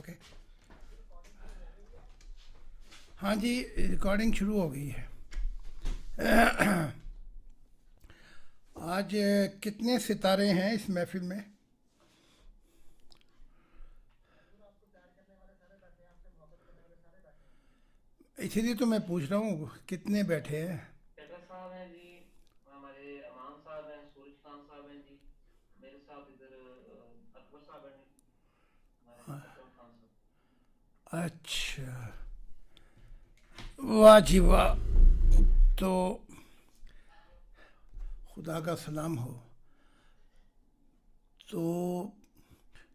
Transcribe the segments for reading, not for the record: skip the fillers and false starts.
Okay. ہاں جی recording شروع ہو گئی ہے. آج کتنے ستارے ہیں اس محفل میں؟ اسی لیے تو میں پوچھ رہا ہوں کتنے بیٹھے ہیں. ڈاکٹر صاحب ہیں جی، ہمارے امام صاحب ہیں، سورج خان صاحب ہیں جی، میرے ساتھ ادھر اکبر صاحب ہیں جی، ہمارے اکرم خان صاحب. اچھا، واہ جی واہ. تو خدا کا سلام ہو. تو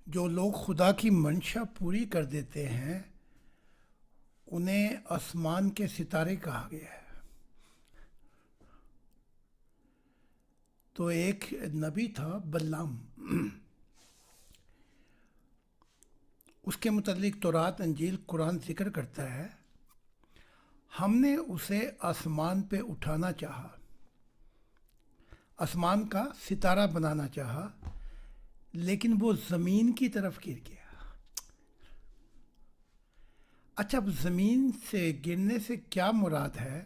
جو لوگ خدا کی منشا پوری کر دیتے ہیں انہیں آسمان کے ستارے کہا گیا ہے. تو ایک نبی تھا بلام، اس کے متعلق تورات انجیل قرآن ذکر کرتا ہے. ہم نے اسے آسمان پہ اٹھانا چاہا، آسمان کا ستارہ بنانا چاہا، لیکن وہ زمین کی طرف گر گیا. اچھا، اب زمین سے گرنے سے کیا مراد ہے؟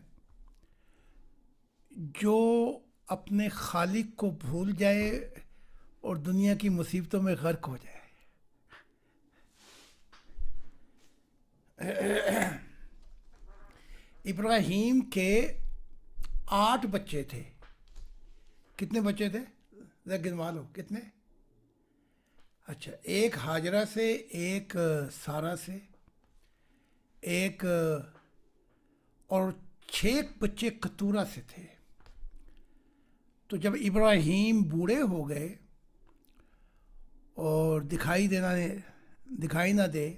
جو اپنے خالق کو بھول جائے اور دنیا کی مصیبتوں میں غرق ہو جائے. ابراہیم کے 8 بچے تھے. کتنے بچے تھے؟ ذرا گنوا لو کتنے. اچھا، ایک ہاجرہ سے، ایک سارہ سے، ایک اور 6 بچے کتورہ سے تھے. تو جب ابراہیم بوڑھے ہو گئے اور دکھائی نہ دے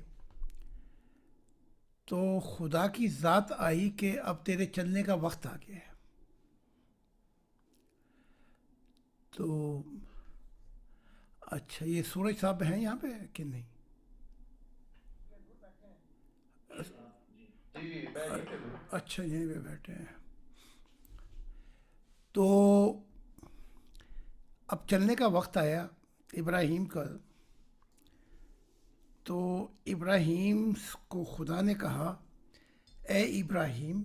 تو خدا کی ذات آئی کہ اب تیرے چلنے کا وقت آ گیا ہے. تو اچھا، یہ سورج صاحب ہیں یہاں پہ کہ نہیں؟ جی جی جی میں یہیں پہ ہوں. اچھا، یہیں پہ بیٹھے ہیں. تو اب چلنے کا وقت آیا ابراہیم کا. تو ابراہیم کو خدا نے کہا، اے ابراہیم،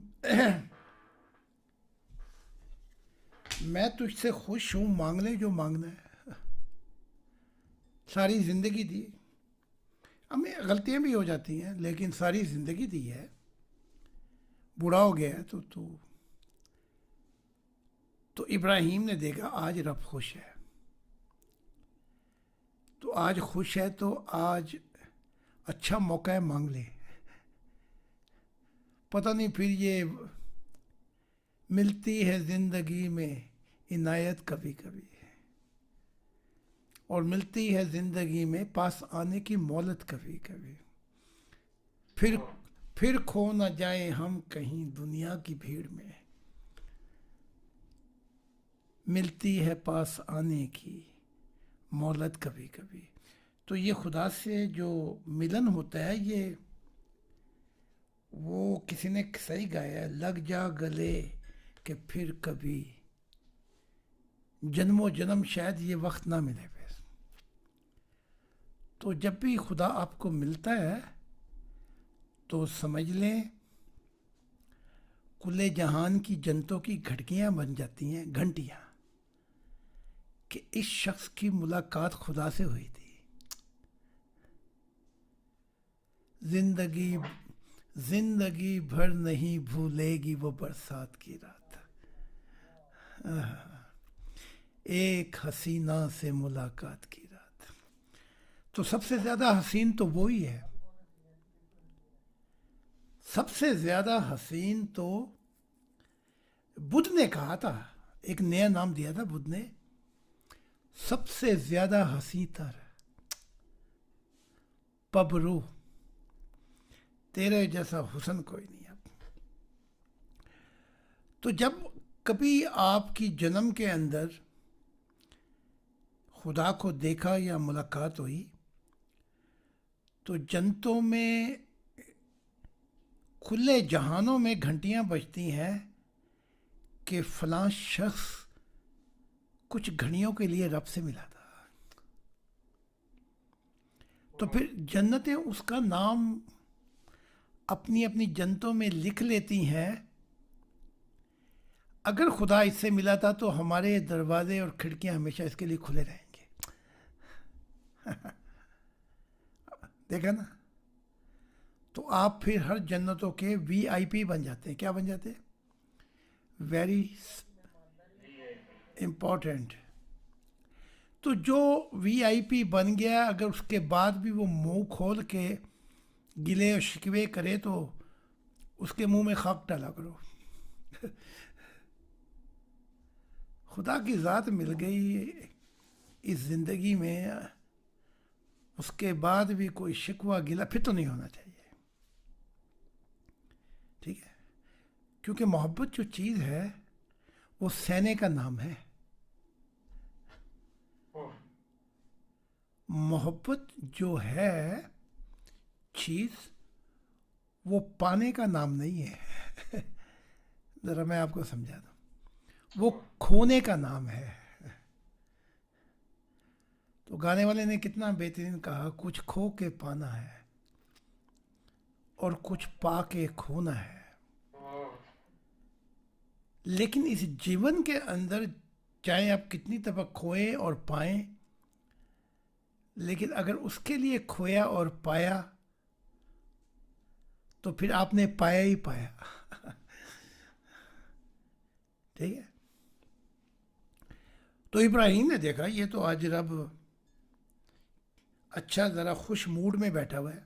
میں تجھ سے خوش ہوں، مانگ لے جو مانگنا ہے. ساری زندگی دی، ہمیں غلطیاں بھی ہو جاتی ہیں لیکن ساری زندگی دی ہے. بوڑھا ہو گیا ہے تو ابراہیم نے دیکھا آج رب خوش ہے. تو آج خوش ہے تو آج اچھا موقع ہے، مانگ لے. پتہ نہیں پھر یہ ملتی ہے زندگی میں عنایت کبھی کبھی، اور ملتی ہے زندگی میں پاس آنے کی مہلت کبھی کبھی. پھر ہاں. پھر کھو نہ جائیں ہم کہیں دنیا کی بھیڑ میں، ملتی ہے پاس آنے کی مہلت کبھی کبھی. تو یہ خدا سے جو ملن ہوتا ہے، یہ وہ کسی نے صحیح گایا ہے، لگ جا گلے کہ پھر کبھی جنم و جنم شاید یہ وقت نہ ملے. بس تو جب بھی خدا آپ کو ملتا ہے تو سمجھ لیں کل جہان کی جنتوں کی گھٹکیاں بن جاتی ہیں، گھنٹیاں، کہ اس شخص کی ملاقات خدا سے ہوئی تھی. زندگی زندگی بھر نہیں بھولے گی وہ برسات کی رات، ایک حسینہ سے ملاقات کی رات. تو سب سے زیادہ حسین تو وہی ہے. سب سے زیادہ حسین تو بدھ نے کہا تھا، ایک نیا نام دیا تھا بدھ نے، سب سے زیادہ حسین تر پبرو، تیرے جیسا حسن کوئی نہیں. اب تو جب کبھی آپ کی جنم کے اندر خدا کو دیکھا یا ملاقات ہوئی تو جنتوں میں کھلے جہانوں میں گھنٹیاں بجتی ہیں کہ فلاں شخص کچھ گھڑیوں کے لیے رب سے ملا تھا. تو پھر جنتیں اس کا نام اپنی اپنی جنتوں میں لکھ لیتی ہیں. اگر خدا اس سے ملا تھا تو ہمارے دروازے اور کھڑکیاں ہمیشہ اس کے لیے کھلے رہیں گے. دیکھا نا. تو آپ پھر ہر جنتوں کے وی آئی پی بن جاتے ہیں. کیا بن جاتے ہیں؟ Very important. تو جو وی آئی پی بن گیا اگر اس کے بعد بھی وہ منہ کھول کے گلے اور شکوے کرے تو اس کے منہ میں خاک ڈالا کرو. خدا کی ذات مل گئی اس زندگی میں، اس کے بعد بھی کوئی شکوہ گلا پھر تو نہیں ہونا چاہیے. ٹھیک ہے. کیونکہ محبت جو چیز ہے وہ سینے کا نام ہے. محبت جو ہے چیز وہ پانے کا نام نہیں ہے. ذرا میں آپ کو سمجھا دوں. وہ کھونے کا نام ہے. تو گانے والے نے کتنا بہترین کہا، کچھ کھو کے پانا ہے اور کچھ پا کے کھونا ہے. لیکن اس جیون کے اندر چاہے آپ کتنی دفعہ کھوئیں اور پائیں، لیکن اگر اس کے لیے کھویا اور پایا تو پھر آپ نے پایا ہی پایا. ٹھیک ہے. تو ابراہیم نے دیکھا یہ تو آج رب اچھا ذرا خوش موڈ میں بیٹھا ہوا ہے،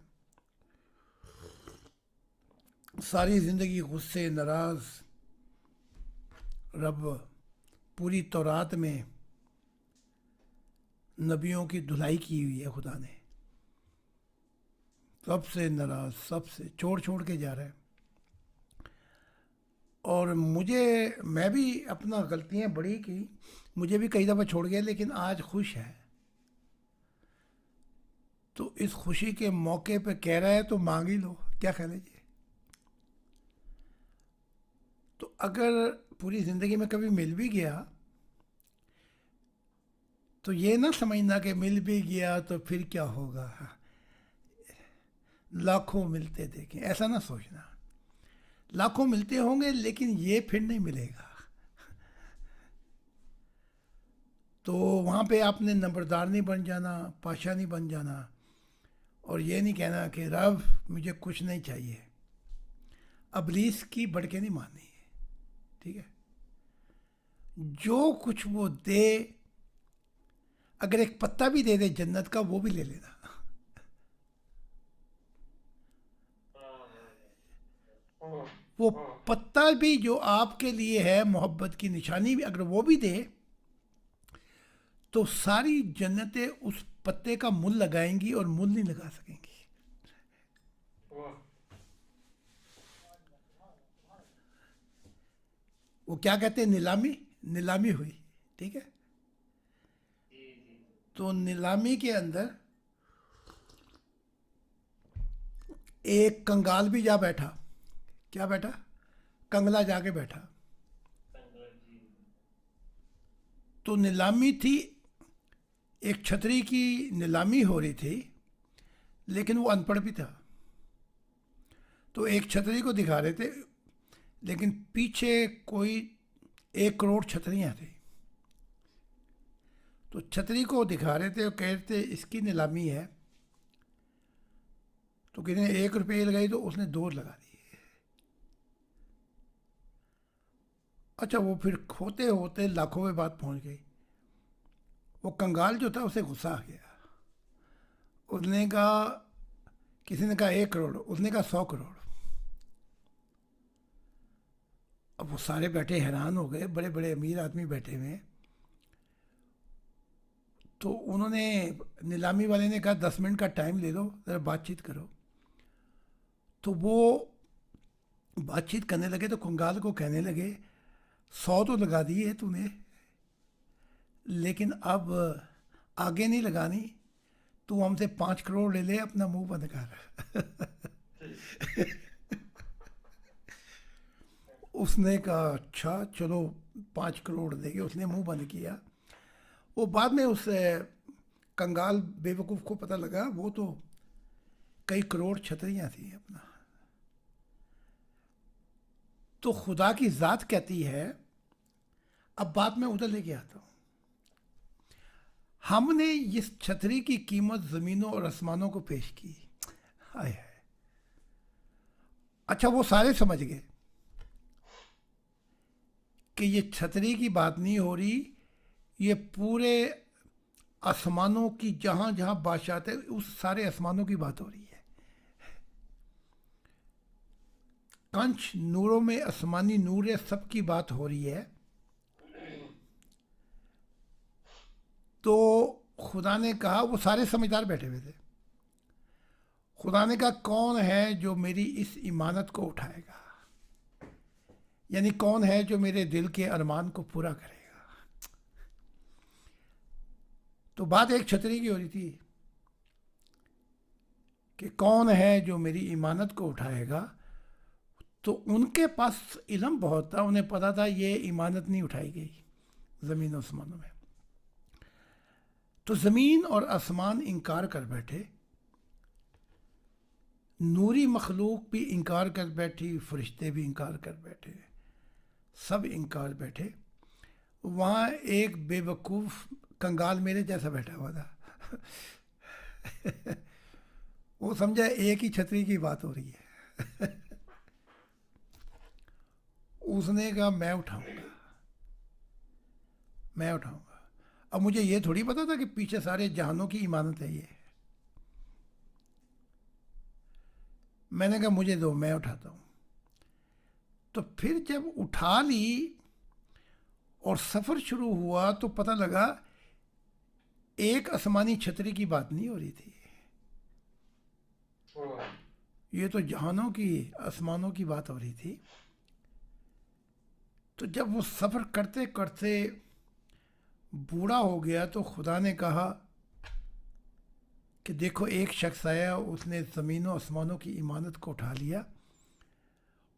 ساری زندگی غصے ناراض. رب پوری تورات میں نبیوں کی دھلائی کی ہوئی ہے. خدا نے سب سے ناراض، سب سے چھوڑ کے جا رہا ہے. اور میں بھی اپنا غلطیاں بڑی کی، مجھے بھی کئی دفعہ چھوڑ گیا، لیکن آج خوش ہے. تو اس خوشی کے موقع پہ کہہ رہا ہے تو مانگ ہی لو. کیا خیال ہے جی؟ تو اگر پوری زندگی میں کبھی مل بھی گیا تو یہ نہ سمجھنا کہ مل بھی گیا تو پھر کیا ہوگا، لاکھوں ملتے دیکھیں، ایسا نہ سوچنا. لاکھوں ملتے ہوں گے لیکن یہ پھر نہیں ملے گا. تو وہاں پہ آپ نے نمبردار نہیں بن جانا، پاشا نہیں بن جانا، اور یہ نہیں کہنا کہ رب مجھے کچھ نہیں چاہیے. ابلیس کی بڑھ کے نہیں ماننی ہے. ٹھیک ہے. جو کچھ وہ دے، اگر ایک پتا بھی دے دے جنت کا وہ بھی لے لینا. وہ پتا بھی جو آپ کے لیے ہے محبت کی نشانی بھی، اگر وہ بھی دے تو ساری جنتیں اس پتے کا مل لگائیں گی اور مل نہیں لگا سکیں گی. وہ کیا کہتے ہیں، نیلامی ہوئی. ٹھیک ہے. تو نیلامی کے اندر ایک کنگال بھی جا بیٹھا. کیا بیٹھا؟ کنگلا جا کے بیٹھا. تو نیلامی تھی، ایک چھتری کی نیلامی ہو رہی تھی، لیکن وہ ان پڑھ بھی تھا. تو ایک چھتری کو دکھا رہے تھے لیکن پیچھے کوئی 1 کروڑ چھتریاں تھیں. تو چھتری کو دکھا رہے تھے اور کہہ رہے تھے اس کی نیلامی ہے. تو کسی نے 1 روپے لگائی تو اس نے 2 لگا دی. اچھا وہ پھر ہوتے ہوتے لاکھوں میں بات پہنچ گئی. وہ کنگال جو تھا اسے غصہ آ گیا. اس نے کہا، کسی نے کہا 1 کروڑ، اس نے کہا 100 کروڑ. اب وہ سارے بیٹھے حیران ہو گئے، بڑے بڑے امیر آدمی بیٹھے ہوئے. تو انہوں نے، نیلامی والے نے کہا 10 منٹ کا ٹائم لے لو، ذرا بات چیت کرو. تو وہ بات چیت کرنے لگے تو کنگال کو کہنے لگے 100 تو لگا دیے تو نے، لیکن اب آگے نہیں لگانی. تو ہم سے 5 کروڑ لے لے، اپنا منہ بند کر. اس نے کہا اچھا چلو 5 کروڑ دے گے. اس نے منہ بند کیا. وہ بعد میں اس کنگال بیوقوف کو پتہ لگا وہ تو کئی کروڑ چھتریاں تھیں اپنا. تو خدا کی ذات کہتی ہے، اب بات میں ادھر لے کے آتا ہوں، ہم نے اس چھتری کی قیمت زمینوں اور آسمانوں کو پیش کی. ہائے ہائے. اچھا وہ سارے سمجھ گئے کہ یہ چھتری کی بات نہیں ہو رہی، یہ پورے آسمانوں کی جہاں جہاں بادشاہت ہے اس سارے آسمانوں کی بات ہو رہی ہے. کنچ نوروں میں آسمانی نور ہے، سب کی بات ہو رہی ہے. تو خدا نے کہا، وہ سارے سمجھدار بیٹھے ہوئے تھے، خدا نے کہا کون ہے جو میری اس امانت کو اٹھائے گا، یعنی کون ہے جو میرے دل کے ارمان کو پورا کرے گا. تو بات ایک چھتری کی ہو رہی تھی کہ کون ہے جو میری امانت کو اٹھائے گا. تو ان کے پاس علم بہت تھا، انہیں پتا تھا یہ امانت نہیں اٹھائی گئی زمین و آسمانوں میں. تو زمین اور آسمان انکار کر بیٹھے، نوری مخلوق بھی انکار کر بیٹھی، فرشتے بھی انکار کر بیٹھے، سب انکار بیٹھے. وہاں ایک بے وقوف کنگال میرے جیسا بیٹھا ہوا تھا. وہ سمجھا ایک ہی چھتری کی بات ہو رہی ہے. اس نے کہا میں اٹھاؤں گا، میں اٹھاؤں گا. اب مجھے یہ تھوڑی پتا تھا کہ پیچھے سارے جہانوں کی امانت ہے یہ. میں نے کہا مجھے دو، میں اٹھاتا ہوں. تو پھر جب اٹھا لی اور سفر شروع ہوا تو پتہ لگا ایک آسمانی چھتری کی بات نہیں ہو رہی تھی، یہ تو جہانوں کی، آسمانوں کی بات ہو رہی تھی. تو جب وہ سفر کرتے کرتے بوڑھا ہو گیا تو خدا نے کہا کہ دیکھو ایک شخص آیا، اس نے زمین و آسمانوں کی امانت کو اٹھا لیا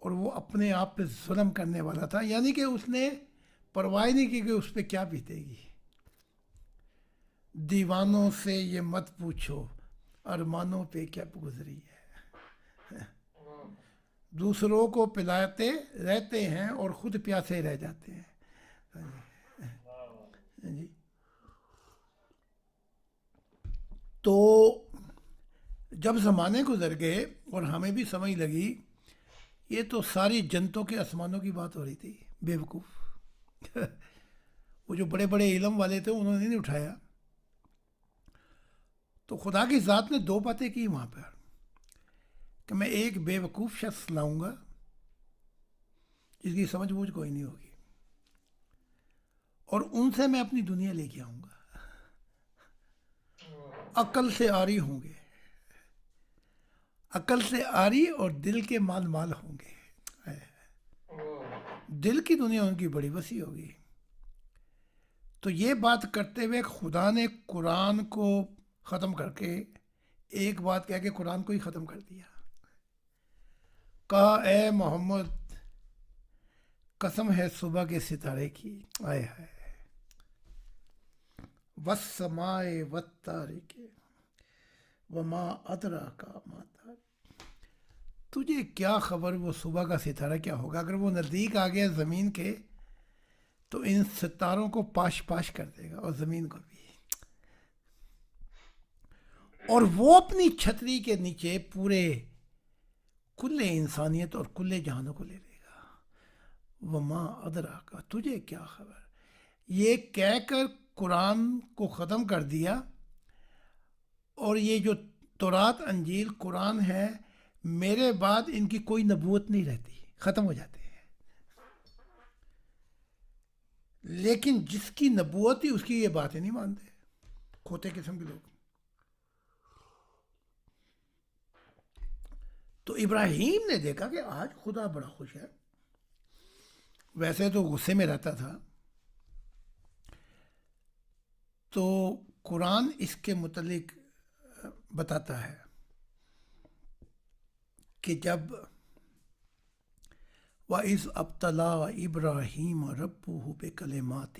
اور وہ اپنے آپ پہ ظلم کرنے والا تھا، یعنی کہ اس نے پرواہ نہیں کی کہ اس پہ کیا بیتے گی. دیوانوں سے یہ مت پوچھو ارمانوں پہ کیا گزری ہے. دوسروں کو پلاتے رہتے ہیں اور خود پیاسے رہ جاتے ہیں. جی. تو جب زمانے گزر گئے اور ہمیں بھی سمجھ لگی یہ تو ساری جنتوں کے آسمانوں کی بات ہو رہی تھی، بے وقوف. وہ جو بڑے بڑے علم والے تھے انہوں نے نہیں اٹھایا. تو خدا کی ذات نے دو باتیں کی وہاں پر کہ میں ایک بے وقوف شخص لاؤں گا جس کی سمجھ بوجھ کوئی نہیں ہوگی، اور ان سے میں اپنی دنیا لے کے آؤں گا. عقل سے آری ہوں گے، عقل سے آری اور دل کے مال مال ہوں گے. دل کی دنیا ان کی بڑی وسیع ہوگی. تو یہ بات کرتے ہوئے خدا نے قرآن کو ختم کر کے ایک بات کہہ کے قرآن کو ہی ختم کر دیا. کہا اے محمد قسم ہے صبح کے ستارے کی، آئے ہائے، والسماء والطارق وما ادراک ما طارق. تجھے کیا خبر وہ صبح کا ستارہ کیا ہوگا؟ اگر وہ نزدیک آ گیا زمین کے تو ان ستاروں کو پاش پاش کر دے گا اور زمین کو بھی. اور وہ اپنی چھتری کے نیچے پورے کل انسانیت اور کل جہانوں کو لے لے گا. وما ادراک، تجھے کیا خبر. یہ کہہ کر قرآن کو ختم کر دیا. اور یہ جو تورات انجیل قرآن ہے، میرے بعد ان کی کوئی نبوت نہیں رہتی، ختم ہو جاتے ہیں. لیکن جس کی نبوت تھی اس کی یہ باتیں نہیں مانتے، کھوتے قسم کے لوگ. تو ابراہیم نے دیکھا کہ آج خدا بڑا خوش ہے، ویسے تو غصے میں رہتا تھا. تو قرآن اس کے متعلق بتاتا ہے کہ جب وَإِذْ ابْتَلَىٰ إِبْرَاهِيمَ رَبُّهُ بِكَلِمَاتٍ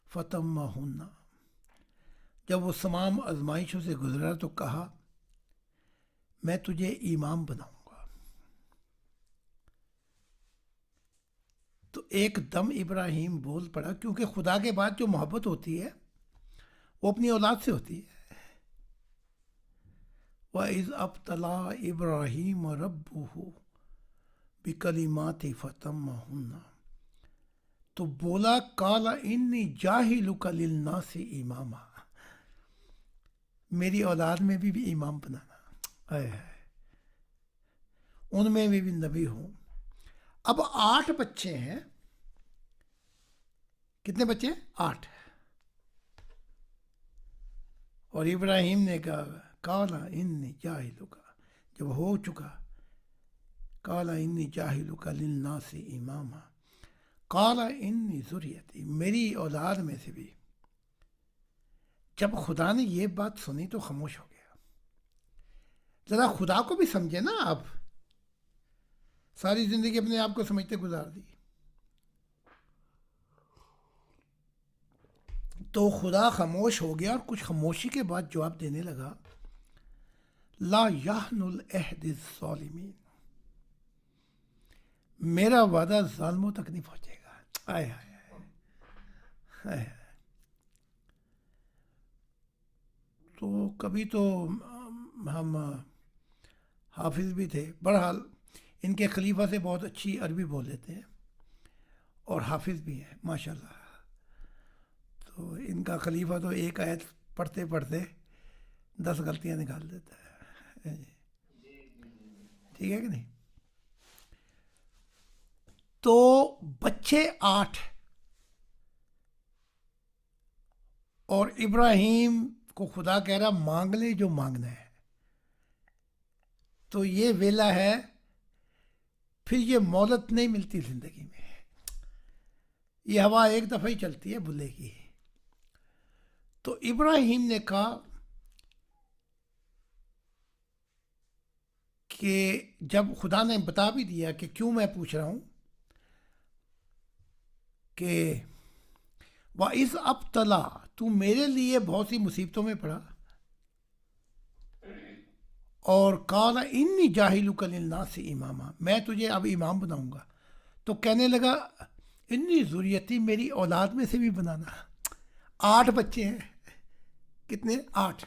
فَتَمَّهُنَّ. جب وہ تمام آزمائشوں سے گزرا تو کہا میں تجھے امام بناؤں گا. تو ایک دم ابراہیم بول پڑا، کیونکہ خدا کے بعد جو محبت ہوتی ہے وہ اپنی اولاد سے ہوتی ہے. وَإِذْ أَبْتَلَىٰ إِبْرَاهِيمَ رَبُّهُ بِكَلِمَاتٍ فَأَتَمَّهُنَّ. تو بولا قَالَ إِنِّي جَاعِلُكَ لِلنَّاسِ إِمَامًا، میری اولاد میں بھی امام بنانا. اے ان میں بھی نبی ہوں. اب 8 بچے ہیں. کتنے بچے ہیں؟ 8. اور ابراہیم نے کہا قَالَ إِنِّي جَاعِلُكَ، جب ہو چکا قَالَ إِنِّي جَاعِلُكَ لِلنَّاسِ إِمَامًا قَالَ إِنِّي ذُرِّيَّتِي، میری اولاد میں سے بھی. جب خدا نے یہ بات سنی تو خاموش ہو گیا. ذرا خدا کو بھی سمجھے نا آپ. ساری زندگی اپنے آپ کو سمجھتے گزار دی. تو خدا خاموش ہو گیا اور کچھ خاموشی کے بعد جواب دینے لگا لا یحن العہد الظالمین، میرا وعدہ ظالموں تک نہیں پہنچے گا. آئے ہائے. تو کبھی تو ہم حافظ بھی تھے. بہرحال ان کے خلیفہ سے بہت اچھی عربی بول لیتے ہیں اور حافظ بھی ہیں ماشاءاللہ. تو ان کا خلیفہ تو ایک آیت پڑھتے پڑھتے 10 غلطیاں نکال دیتا ہے. ٹھیک ہے کہ نہیں؟ تو بچے 8 اور ابراہیم کو خدا کہہ رہا مانگ لے جو مانگنا ہے. تو یہ ویلا ہے، پھر یہ مہلت نہیں ملتی زندگی میں. یہ ہوا ایک دفعہ ہی چلتی ہے بلے کی. تو ابراہیم نے کہا کہ جب خدا نے بتا بھی دیا کہ کیوں میں پوچھ رہا ہوں کہ وَإِذْ أَبْتَلَىٰ، تو میرے لیے بہت سی مصیبتوں میں پڑا، اور قَالَ إِنِّي جَاعِلُكَ لِلنَّاسِ إِمَامًا، میں تجھے اب امام بناؤں گا. تو کہنے لگا انی ذریتی، میری اولاد میں سے بھی بنانا. 8 بچے ہیں. کتنے؟ 8.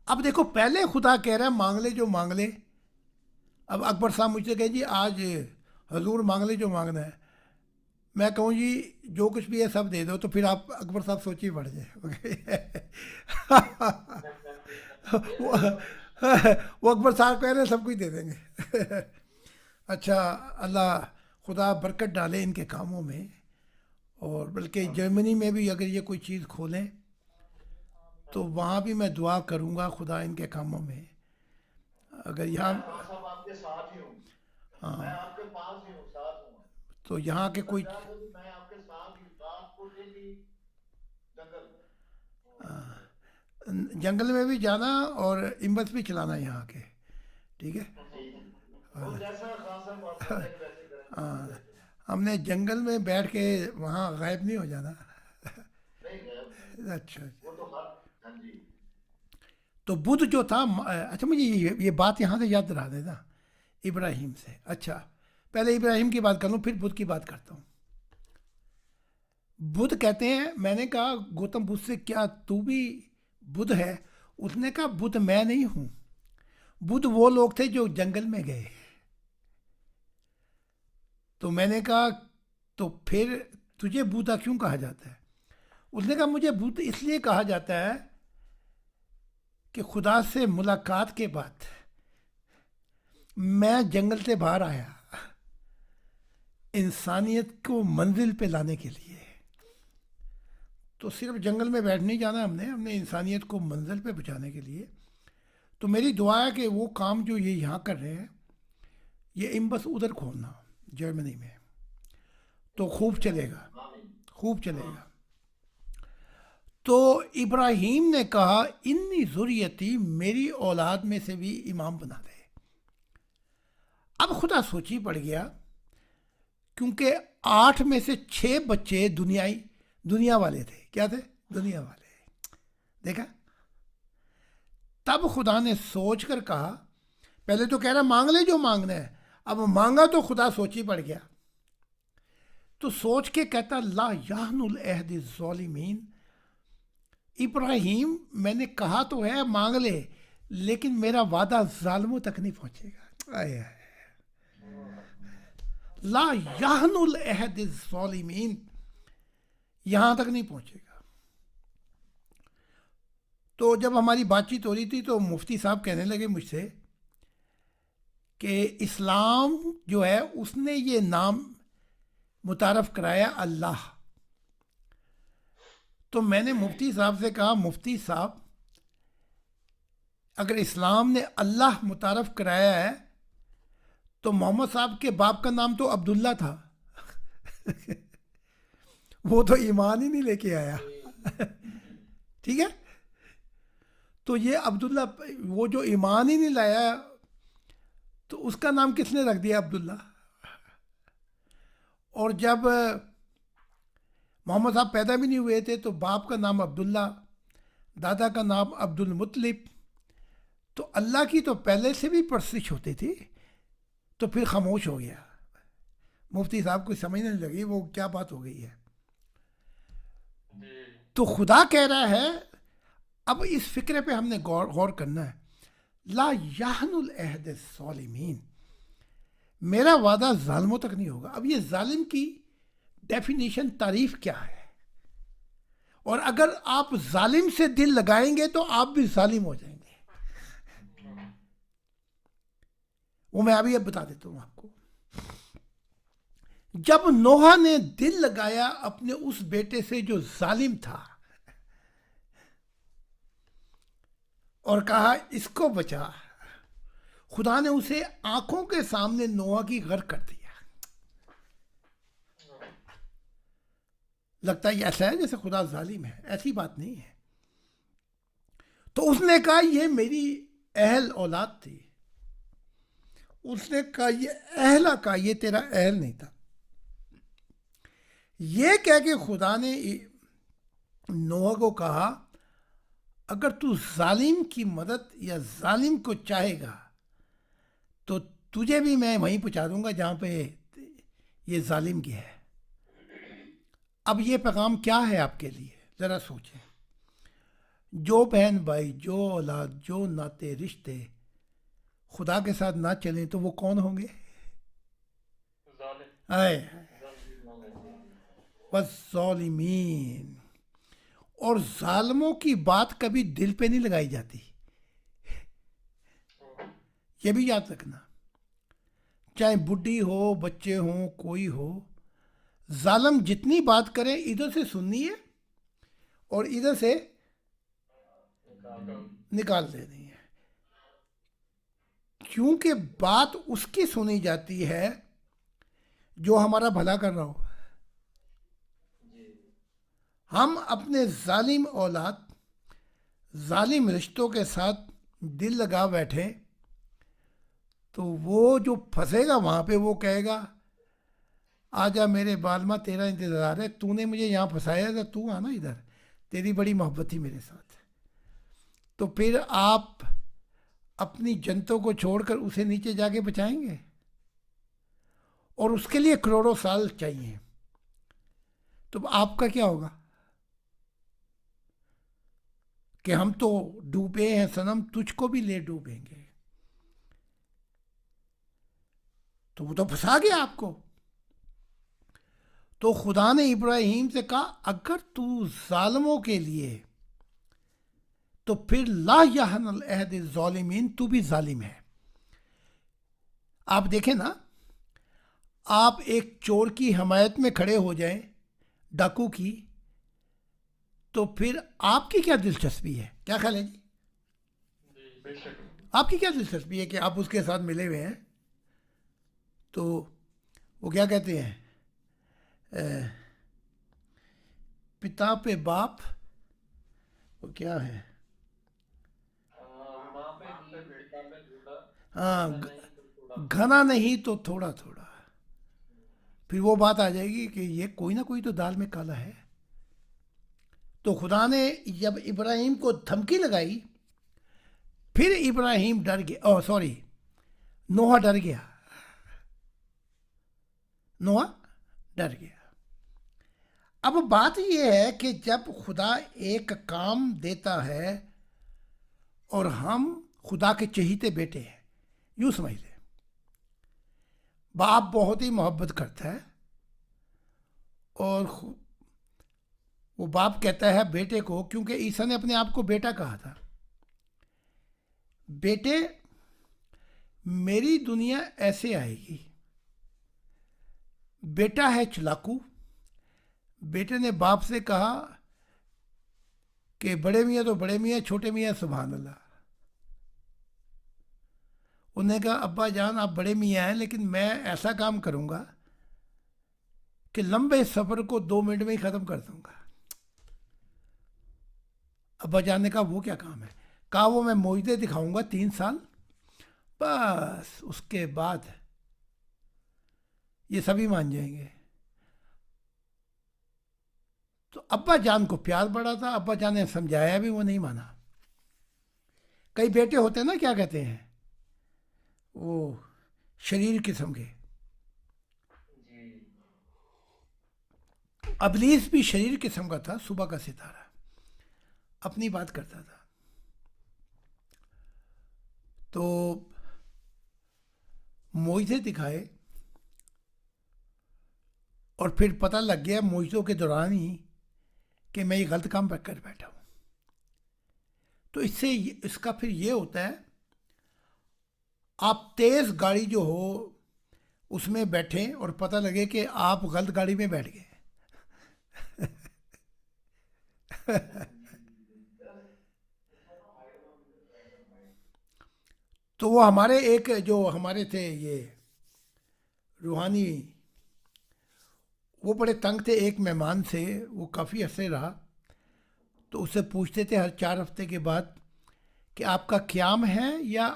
اب دیکھو پہلے خدا کہہ رہا ہے مانگ لے جو مانگ لے. اب اکبر صاحب مجھ سے کہے جی آج حضور مانگ لے جو مانگنا ہے. میں کہوں جی جو کچھ بھی ہے سب دے دو، تو پھر آپ اکبر صاحب سوچی پڑ جائے. وہ اکبر صاحب کہہ رہے ہیں سب کچھ دے دیں گے. اچھا، اللہ خدا برکت ڈالے ان کے کاموں میں. اور بلکہ جرمنی میں بھی اگر یہ کوئی چیز کھولیں تو وہاں بھی میں دعا کروں گا خدا ان کے کاموں میں. اگر یہاں صاحب آپ کے ساتھ ہی ہوں، میں ہاں آپ کے پاس ہی ہوں، ساتھ ہوں. تو یہاں کے کوئی میں آپ کے ساتھ ہی رات کو ڈیلی جنگل. جنگل میں بھی جانا اور امبس بھی چلانا یہاں کے. ٹھیک ہے. وہ جیسا خان صاحب آپ کا دل ویسے کریں. ہاں، ہم نے جنگل میں بیٹھ کے وہاں غائب نہیں ہو جانا. نہیں غائب، اچھا. وہ تو ہر. ہاں جی. تو بدھ جو تھا، اچھا مجھے یہ بات یہاں سے یاد رہا دینا ابراہیم سے. اچھا پہلے ابراہیم کی بات کر لوں پھر بدھ کی بات کرتا ہوں. بدھ کہتے ہیں، میں نے کہا گوتم بدھ سے کیا تو بھی بدھ ہے؟ اس نے کہا بدھ میں نہیں ہوں، بدھ وہ لوگ تھے جو جنگل میں گئے. تو میں نے کہا تو پھر تجھے بودھا کیوں کہا جاتا ہے؟ اس نے کہا مجھے بدھ اس لیے کہا جاتا ہے کہ خدا سے ملاقات کے بعد میں جنگل سے باہر آیا انسانیت کو منزل پہ لانے کے لیے. تو صرف جنگل میں بیٹھ نہیں جانا، ہم نے انسانیت کو منزل پہ پہنچانے کے لیے. تو میری دعا ہے کہ وہ کام جو یہ یہاں کر رہے ہیں، یہ امبس ادھر کھولنا جرمنی میں، تو خوب چلے گا، خوب چلے گا. تو ابراہیم نے کہا انی ذریتی، میری اولاد میں سے بھی امام بنا دے. اب خدا سوچی پڑ گیا، کیونکہ 8 میں سے 6 بچے دنیا والے تھے. کیا تھے؟ دنیا والے. دیکھا، تب خدا نے سوچ کر کہا، پہلے تو کہہ رہا مانگ لے جو مانگنا ہے، اب مانگا تو خدا سوچی پڑ گیا، تو سوچ کے کہتا لا یحن العہد الظالمین، ابراہیم میں نے کہا تو ہے مانگ لے، لیکن میرا وعدہ ظالموں تک نہیں پہنچے گا. آئے آئے. لا یحن العہد الظالمین، یہاں تک نہیں پہنچے گا. تو جب ہماری بات چیت ہو رہی تھی تو مفتی صاحب کہنے لگے مجھ سے کہ اسلام جو ہے اس نے یہ نام متعارف کرایا اللہ. تو میں نے مفتی صاحب سے کہا مفتی صاحب اگر اسلام نے اللہ متعارف کرایا ہے تو محمد صاحب کے باپ کا نام تو عبداللہ تھا وہ تو ایمان ہی نہیں لے کے آیا ٹھیک ہے، تو یہ عبداللہ وہ جو ایمان ہی نہیں لایا تو اس کا نام کس نے رکھ دیا عبداللہ. اور جب محمد صاحب پیدا بھی نہیں ہوئے تھے تو باپ کا نام عبداللہ، دادا کا نام عبد المطلب. تو اللہ کی تو پہلے سے بھی پرستش ہوتی تھی، تو پھر خاموش ہو گیا. مفتی صاحب کو سمجھنے نہیں لگی وہ کیا بات ہو گئی ہے. تو خدا کہہ رہا ہے، اب اس فکرے پہ ہم نے غور کرنا ہے. لا یحن العہد الظالمین، میرا وعدہ ظالموں تک نہیں ہوگا. اب یہ ظالم کی ڈیفینیشن تعریف کیا ہے؟ اور اگر آپ ظالم سے دل لگائیں گے تو آپ بھی ظالم ہو جائیں گے. وہ میں ابھی اب بتا دیتا ہوں آپ کو. جب نوح نے دل لگایا اپنے اس بیٹے سے جو ظالم تھا اور کہا اس کو بچا، خدا نے اسے آنکھوں کے سامنے نوح کی غرق کر دیا. لگتا ہے یہ ایسا ہے جیسے خدا ظالم ہے، ایسی بات نہیں ہے. تو اس نے کہا یہ میری اہل اولاد تھی. اس نے کہا یہ اہلا کا، یہ تیرا اہل نہیں تھا. یہ کہہ کے خدا نے نوح کو کہا اگر تو ظالم کی مدد یا ظالم کو چاہے گا تو تجھے بھی میں وہیں پہنچا دوں گا جہاں پہ یہ ظالم کی ہے. اب یہ پیغام کیا ہے آپ کے لیے؟ ذرا سوچیں. جو بہن بھائی، جو اولاد، جو ناطے رشتے خدا کے ساتھ نہ چلیں تو وہ کون ہوں گے؟ والظالمین. اور ظالموں کی بات کبھی دل پہ نہیں لگائی جاتی، یہ بھی یاد رکھنا. چاہے بڈھی ہو، بچے ہوں، کوئی ہو، ظالم جتنی بات کرے ادھر سے سننی ہے اور ادھر سے نکال دینی ہے. کیونکہ بات اس کی سنی جاتی ہے جو ہمارا بھلا کر رہا ہو. ہم اپنے ظالم اولاد، ظالم رشتوں کے ساتھ دل لگا بیٹھے تو وہ جو پھنسے گا وہاں پہ وہ کہے گا آجا میرے بالما تیرا انتظار ہے، تو نے مجھے یہاں پھنسایا تھا، تو آنا ادھر، تیری بڑی محبت تھی میرے ساتھ. تو پھر آپ اپنی جنتوں کو چھوڑ کر اسے نیچے جا کے بچائیں گے؟ اور اس کے لیے کروڑوں سال چاہیے. تو آپ کا کیا ہوگا کہ ہم تو ڈوبے ہیں صنم، تجھ کو بھی لے ڈوبیں گے. تو وہ تو پھنسا گیا آپ کو. تو خدا نے ابراہیم سے کہا اگر تو ظالموں کے لیے تو پھر لا یحن العہد الظالمین، تو بھی ظالم ہے. آپ دیکھیں نا، آپ ایک چور کی حمایت میں کھڑے ہو جائیں، ڈاکو کی، تو پھر آپ کی کیا دلچسپی ہے؟ کیا خیال ہے جی؟ آپ کی کیا دلچسپی ہے کہ آپ اس کے ساتھ ملے ہوئے ہیں؟ تو وہ کیا کہتے ہیں، پتا پہ باپ، وہ کیا ہے، ہاں، گھنا نہیں تو تھوڑا تھوڑا. پھر وہ بات آ جائے گی کہ یہ کوئی نہ کوئی تو دال میں کالا ہے. تو خدا نے جب ابراہیم کو دھمکی لگائی، پھر ابراہیم ڈر گیا، سوری، نوح ڈر گیا، نوح ڈر گیا۔ اب بات یہ ہے کہ جب خدا ایک کام دیتا ہے اور ہم خدا کے چہیتے بیٹے ہیں، یوں سمجھ لیں، باپ بہت ہی محبت کرتا ہے اور وہ باپ کہتا ہے بیٹے کو، کیونکہ عیسیٰ نے اپنے آپ کو بیٹا کہا تھا، بیٹے میری دنیا ایسے آئے گی۔ بیٹا ہے چلاکو، بیٹے نے باپ سے کہا کہ بڑے میاں تو بڑے میاں، چھوٹے میاں سبحان اللہ۔ انہوں نے کہا ابا جان آپ بڑے میاں ہیں، لیکن میں ایسا کام کروں گا کہ لمبے سفر کو 2 منٹ میں ہی ختم کر دوں گا۔ ابا جان نے کہا وہ کیا کام ہے؟ کہا وہ میں معجزے دکھاؤں گا 3 سال، بس اس کے بعد یہ سبھی مان جائیں گے۔ تو ابا جان کو پیار بڑا تھا، ابا جان نے سمجھایا بھی، وہ نہیں مانا۔ کئی بیٹے ہوتے ہیں نا، کیا کہتے ہیں، وہ شریر قسم کے۔ ابلیس بھی شریر قسم کا تھا، صبح کا ستارہ، اپنی بات کرتا تھا۔ تو معجزے دکھائے اور پھر پتہ لگ گیا معجزوں کے دوران ہی کہ میں یہ غلط کام کر بیٹھا ہوں۔ تو اس کا پھر یہ ہوتا ہے، آپ تیز گاڑی جو ہو اس میں بیٹھیں اور پتہ لگے کہ آپ غلط گاڑی میں بیٹھ گئے۔ تو وہ ہمارے ایک جو ہمارے تھے یہ روحانی، وہ بڑے تنگ تھے، ایک مہمان سے، وہ کافی عرصے رہا، تو اسے پوچھتے تھے ہر 4 ہفتے کے بعد کہ آپ کا قیام ہے یا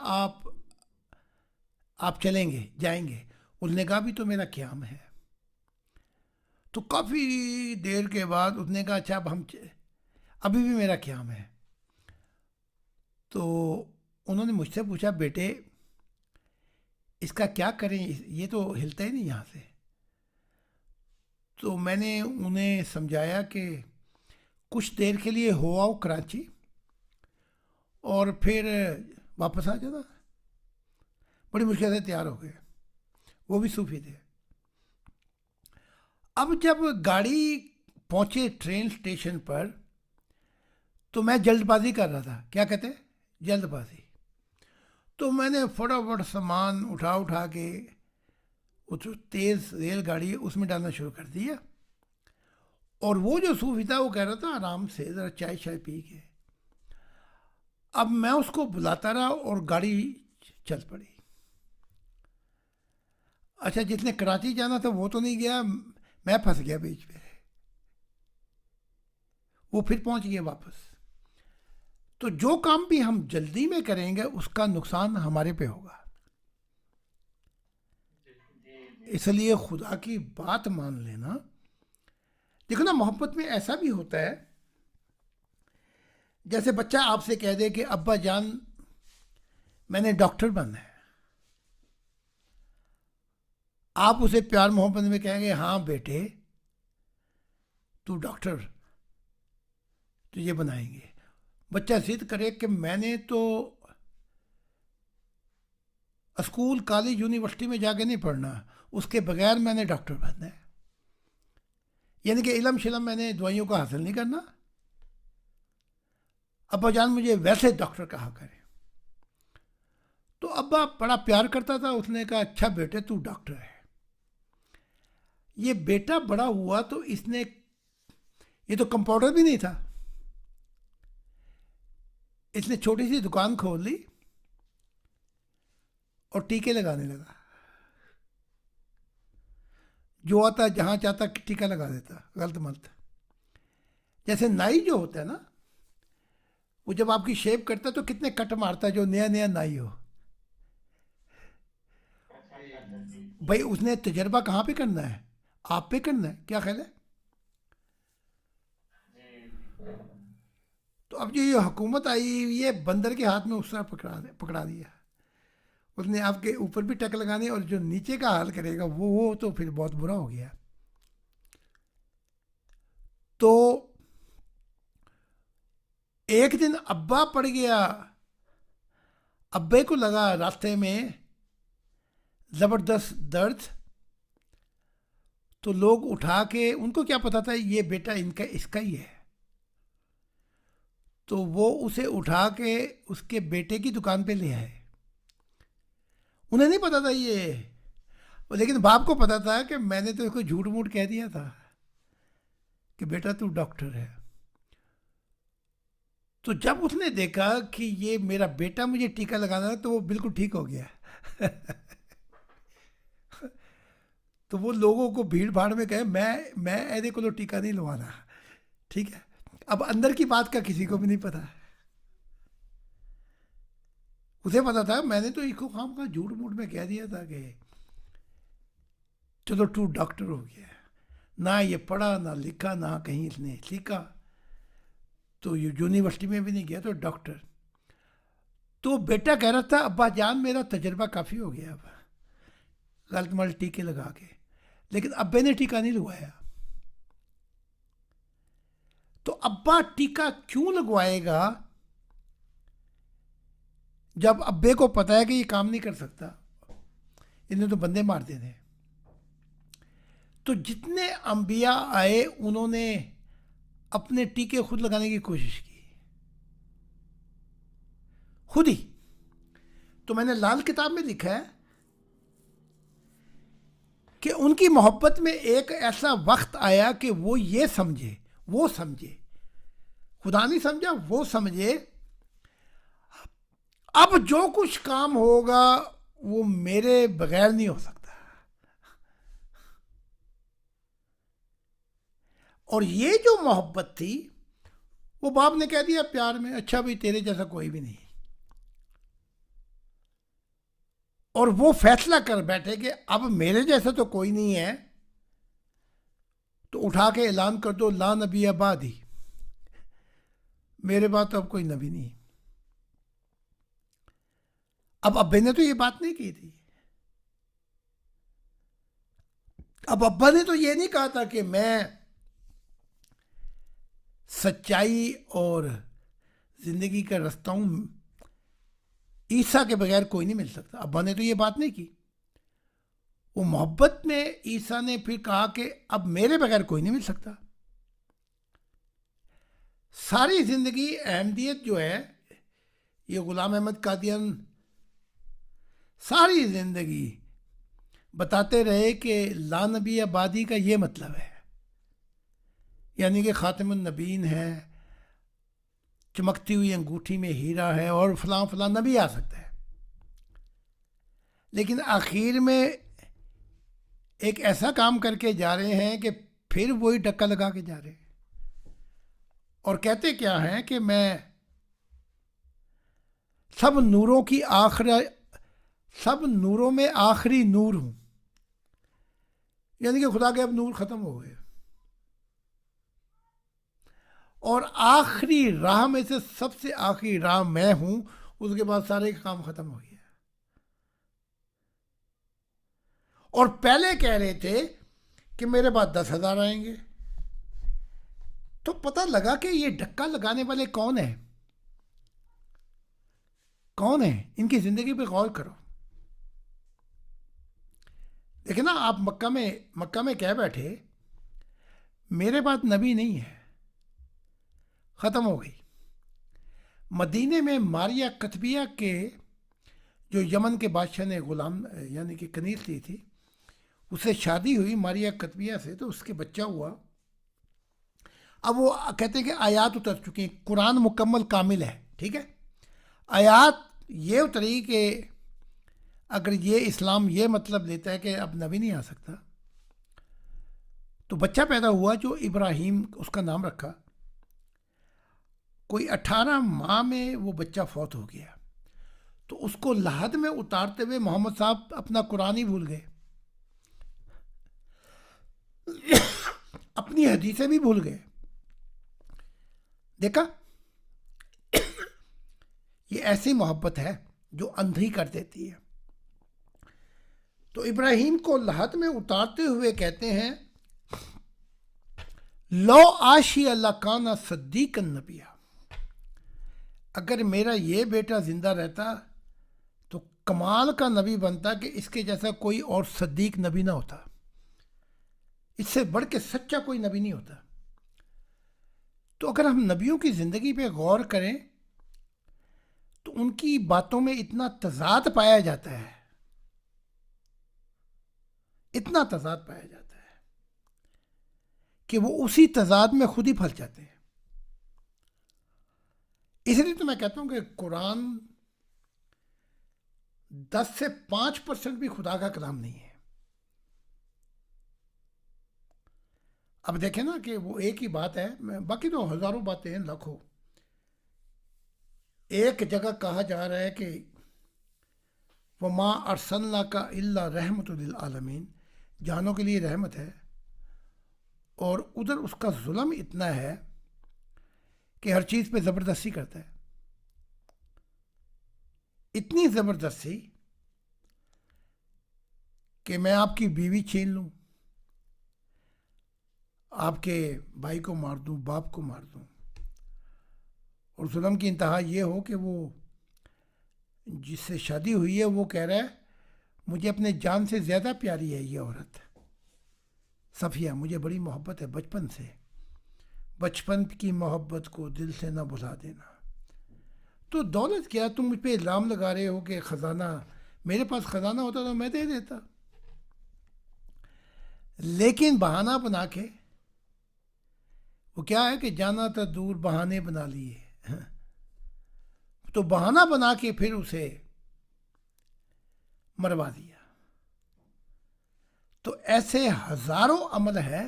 آپ چلیں گے، جائیں گے؟ اس نے کہا بھی تو میرا قیام ہے۔ تو کافی دیر کے بعد اس نے کہا اچھا اب ابھی بھی میرا قیام ہے۔ تو انہوں نے مجھ سے پوچھا بیٹے اس کا کیا کریں، یہ تو ہلتا ہی نہیں یہاں سے۔ تو میں نے انہیں سمجھایا کہ کچھ دیر کے لیے ہو آؤ کراچی اور پھر واپس آ جانا۔ بڑی مشکل سے تیار ہو گئے، وہ بھی صوفی تھے۔ اب جب گاڑی پہنچے ٹرین اسٹیشن پر تو میں جلد بازی کر رہا تھا، کیا کہتے ہیں، جلد بازی۔ تو میں نے فٹافٹ سامان اٹھا کے وہ جو تیز ریل گاڑی ہے اس میں ڈالنا شروع کر دیا، اور وہ جو صوفی تھا وہ کہہ رہا تھا آرام سے ذرا چائے پی کے۔ اب میں اس کو بلاتا رہا اور گاڑی چل پڑی۔ اچھا جس نے کراچی جانا تھا وہ تو نہیں گیا، میں پھنس گیا بیچ میں، وہ پھر پہنچ گیا واپس۔ تو جو کام بھی ہم جلدی میں کریں گے اس کا نقصان ہمارے پہ ہوگا۔ اس لیے خدا کی بات مان لینا۔ دیکھو نا، محبت میں ایسا بھی ہوتا ہے، جیسے بچہ آپ سے کہہ دے کہ ابا جان میں نے ڈاکٹر بننا ہے، آپ اسے پیار محبت میں کہیں گے ہاں بیٹے تو ڈاکٹر تجھے بنائیں گے۔ بچہ ضد کرے کہ میں نے تو اسکول کالج یونیورسٹی میں جا کے نہیں پڑھنا، اس کے بغیر میں نے ڈاکٹر بننا ہے، یعنی کہ علم شلم میں نے دوائیوں کا حاصل نہیں کرنا، ابا جان مجھے ویسے ڈاکٹر کہا کرے۔ تو ابا بڑا پیار کرتا تھا، اس نے کہا اچھا بیٹے تو ڈاکٹر ہے۔ یہ بیٹا بڑا ہوا تو اس نے، یہ تو کمپاؤنڈر بھی نہیں تھا، اس نے چھوٹی سی دکان کھول لی اور ٹیکے لگانے لگا، جو آتا جہاں چاہتا ٹیکا لگا دیتا، غلط ملت۔ جیسے نائی جو ہوتا ہے نا، وہ جب آپ کی شیپ کرتا ہے تو کتنے کٹ مارتا ہے جو نیا نائی ہو۔ بھائی اس نے تجربہ کہاں پہ کرنا ہے، آپ پہ کرنا ہے، کیا خیال ہے؟ تو اب جو یہ حکومت آئی ہوئی ہے بندر کے ہاتھ میں اس طرح پکڑا دیا. اس نے آپ کے اوپر بھی ٹک لگانی اور جو نیچے کا حال کرے گا وہ تو پھر بہت برا ہو گیا. تو ایک دن ابا پڑ گیا. ابے کو لگا راستے میں زبردست درد. تو لوگ اٹھا کے, ان کو کیا پتا تھا یہ بیٹا اس کا ہی ہے, تو وہ اسے اٹھا کے اس کے بیٹے کی دکان پہ لے آئے. انہیں نہیں پتا تھا یہ, لیکن باپ کو پتا تھا کہ میں نے تو اس کو جھوٹ موٹ کہہ دیا تھا کہ بیٹا تو ڈاکٹر ہے. تو جب اس نے دیکھا کہ یہ میرا بیٹا مجھے ٹیکا لگانا ہے تو وہ بالکل ٹھیک ہو گیا. تو وہ لوگوں کو بھیڑ بھاڑ میں کہے میں ایدے کو ٹیکا نہیں لوانا. ٹھیک ہے, اب اندر کی بات کا کسی کو بھی نہیں پتا. اسے پتا تھا میں نے تو اس کو خام خواہ جھوٹ موٹ میں کہہ دیا تھا کہ چلو تو ڈاکٹر ہو گیا. نہ یہ پڑھا نہ لکھا, نہ کہیں اس نے سیکھا, تو یہ یونیورسٹی میں بھی نہیں گیا, تو ڈاکٹر. تو بیٹا کہہ رہا تھا ابا جان میرا تجربہ کافی ہو گیا اب غلط ملط ٹیکے لگا کے, لیکن ابے نے ٹیکا نہیں لگوایا. تو ابا ٹیکا کیوں لگوائے گا جب ابے کو پتا ہے کہ یہ کام نہیں کر سکتا, انہیں تو بندے مار دینے. تو جتنے انبیاء آئے انہوں نے اپنے ٹیکے خود لگانے کی کوشش کی, خود ہی. تو میں نے لال کتاب میں لکھا ہے کہ ان کی محبت میں ایک ایسا وقت آیا کہ وہ یہ سمجھے, خدا نہیں سمجھا, وہ سمجھے اب جو کچھ کام ہوگا وہ میرے بغیر نہیں ہو سکتا. اور یہ جو محبت تھی وہ باپ نے کہہ دیا پیار میں, اچھا بھائی تیرے جیسا کوئی بھی نہیں. اور وہ فیصلہ کر بیٹھے کہ اب میرے جیسا تو کوئی نہیں ہے, تو اٹھا کے اعلان کر دو لا نبی بعدی, میرے بعد تو اب کوئی نبی نہیں. اب ابے نے تو یہ بات نہیں کی تھی. اب ابا نے تو یہ نہیں کہا تھا کہ میں سچائی اور زندگی کا رستہ ہوں, عیسیٰ کے بغیر کوئی نہیں مل سکتا. ابا نے تو یہ بات نہیں کی. وہ محبت میں عیسیٰ نے پھر کہا کہ اب میرے بغیر کوئی نہیں مل سکتا. ساری زندگی احمدیت جو ہے, یہ غلام احمد قادیان ساری زندگی بتاتے رہے کہ لا نبی بعدی کا یہ مطلب ہے, یعنی کہ خاتم النبیین ہے, چمکتی ہوئی انگوٹھی میں ہیرا ہے, اور فلاں فلاں نبی آ سکتا ہے. لیکن آخر میں ایک ایسا کام کر کے جا رہے ہیں کہ پھر وہی ڈکا لگا کے جا رہے ہیں, اور کہتے کیا ہیں کہ میں سب نوروں میں آخری نور ہوں, یعنی کہ خدا کے اب نور ختم ہو گئے, اور آخری راہ میں سے سب سے آخری راہ میں ہوں, اس کے بعد سارے کام ختم ہو گیا. اور پہلے کہہ رہے تھے کہ میرے بعد 10,000 آئیں گے. تو پتہ لگا کہ یہ ڈکا لگانے والے کون ہیں, ان کی زندگی پہ غور کرو. دیکھیں نا, آپ مکہ میں کہہ بیٹھے میرے بعد نبی نہیں ہے, ختم ہو گئی. مدینے میں ماریہ قطبیہ کے جو یمن کے بادشاہ نے غلام یعنی کہ کنیز لی تھی, اس سے شادی ہوئی ماریہ قطبیہ سے, تو اس کے بچہ ہوا. اب وہ کہتے ہیں کہ آیات اتر چکی ہیں, قرآن مکمل کامل ہے, ٹھیک ہے. آیات یہ اتری کہ اگر یہ اسلام یہ مطلب لیتا ہے کہ اب نبی نہیں آ سکتا, تو بچہ پیدا ہوا جو ابراہیم اس کا نام رکھا. کوئی 18 ماہ میں وہ بچہ فوت ہو گیا, تو اس کو لحد میں اتارتے ہوئے محمد صاحب اپنا قرآن ہی بھول گئے, اپنی حدیثیں بھی بھول گئے. دیکھا یہ ایسی محبت ہے جو اندھی کر دیتی ہے۔ تو ابراہیم کو لحد میں اتارتے ہوئے کہتے ہیں لو عاشی اللہ کانا صدیق النبی، اگر میرا یہ بیٹا زندہ رہتا تو کمال کا نبی بنتا کہ اس کے جیسا کوئی اور صدیق نبی نہ ہوتا، اس سے بڑھ کے سچا کوئی نبی نہیں ہوتا۔ تو اگر ہم نبیوں کی زندگی پہ غور کریں تو ان کی باتوں میں اتنا تضاد پایا جاتا ہے، اتنا تضاد پایا جاتا ہے کہ وہ اسی تضاد میں خود ہی پھنس جاتے ہیں۔ اس لیے تو میں کہتا ہوں کہ قرآن 10 سے 5% بھی خدا کا کلام نہیں ہے۔ اب دیکھیں نا کہ وہ ایک ہی بات ہے، باقی تو ہزاروں باتیں ہیں، لاکھوں۔ ایک جگہ کہا جا رہا ہے کہ وما ارسلناک الا رحمت للعالمین، جہانوں کے لیے رحمت ہے، اور ادھر اس کا ظلم اتنا ہے کہ ہر چیز پہ زبردستی کرتا ہے، اتنی زبردستی کہ میں آپ کی بیوی چھین لوں، آپ کے بھائی کو مار دوں، باپ کو مار دوں، اور ظلم کی انتہا یہ ہو کہ وہ جس سے شادی ہوئی ہے وہ کہہ رہا ہے مجھے اپنے جان سے زیادہ پیاری ہے یہ عورت صفیہ، مجھے بڑی محبت ہے بچپن سے، بچپن کی محبت کو دل سے نہ بھلا دینا۔ تو دولت کیا، تم مجھ پہ الزام لگا رہے ہو کہ خزانہ، میرے پاس خزانہ ہوتا تو میں دے دیتا، لیکن بہانہ بنا کے وہ کیا ہے کہ جانا تھا دور بہانے بنا لیے، تو بہانہ بنا کے پھر اسے مروا دیا۔ تو ایسے ہزاروں عمل ہے،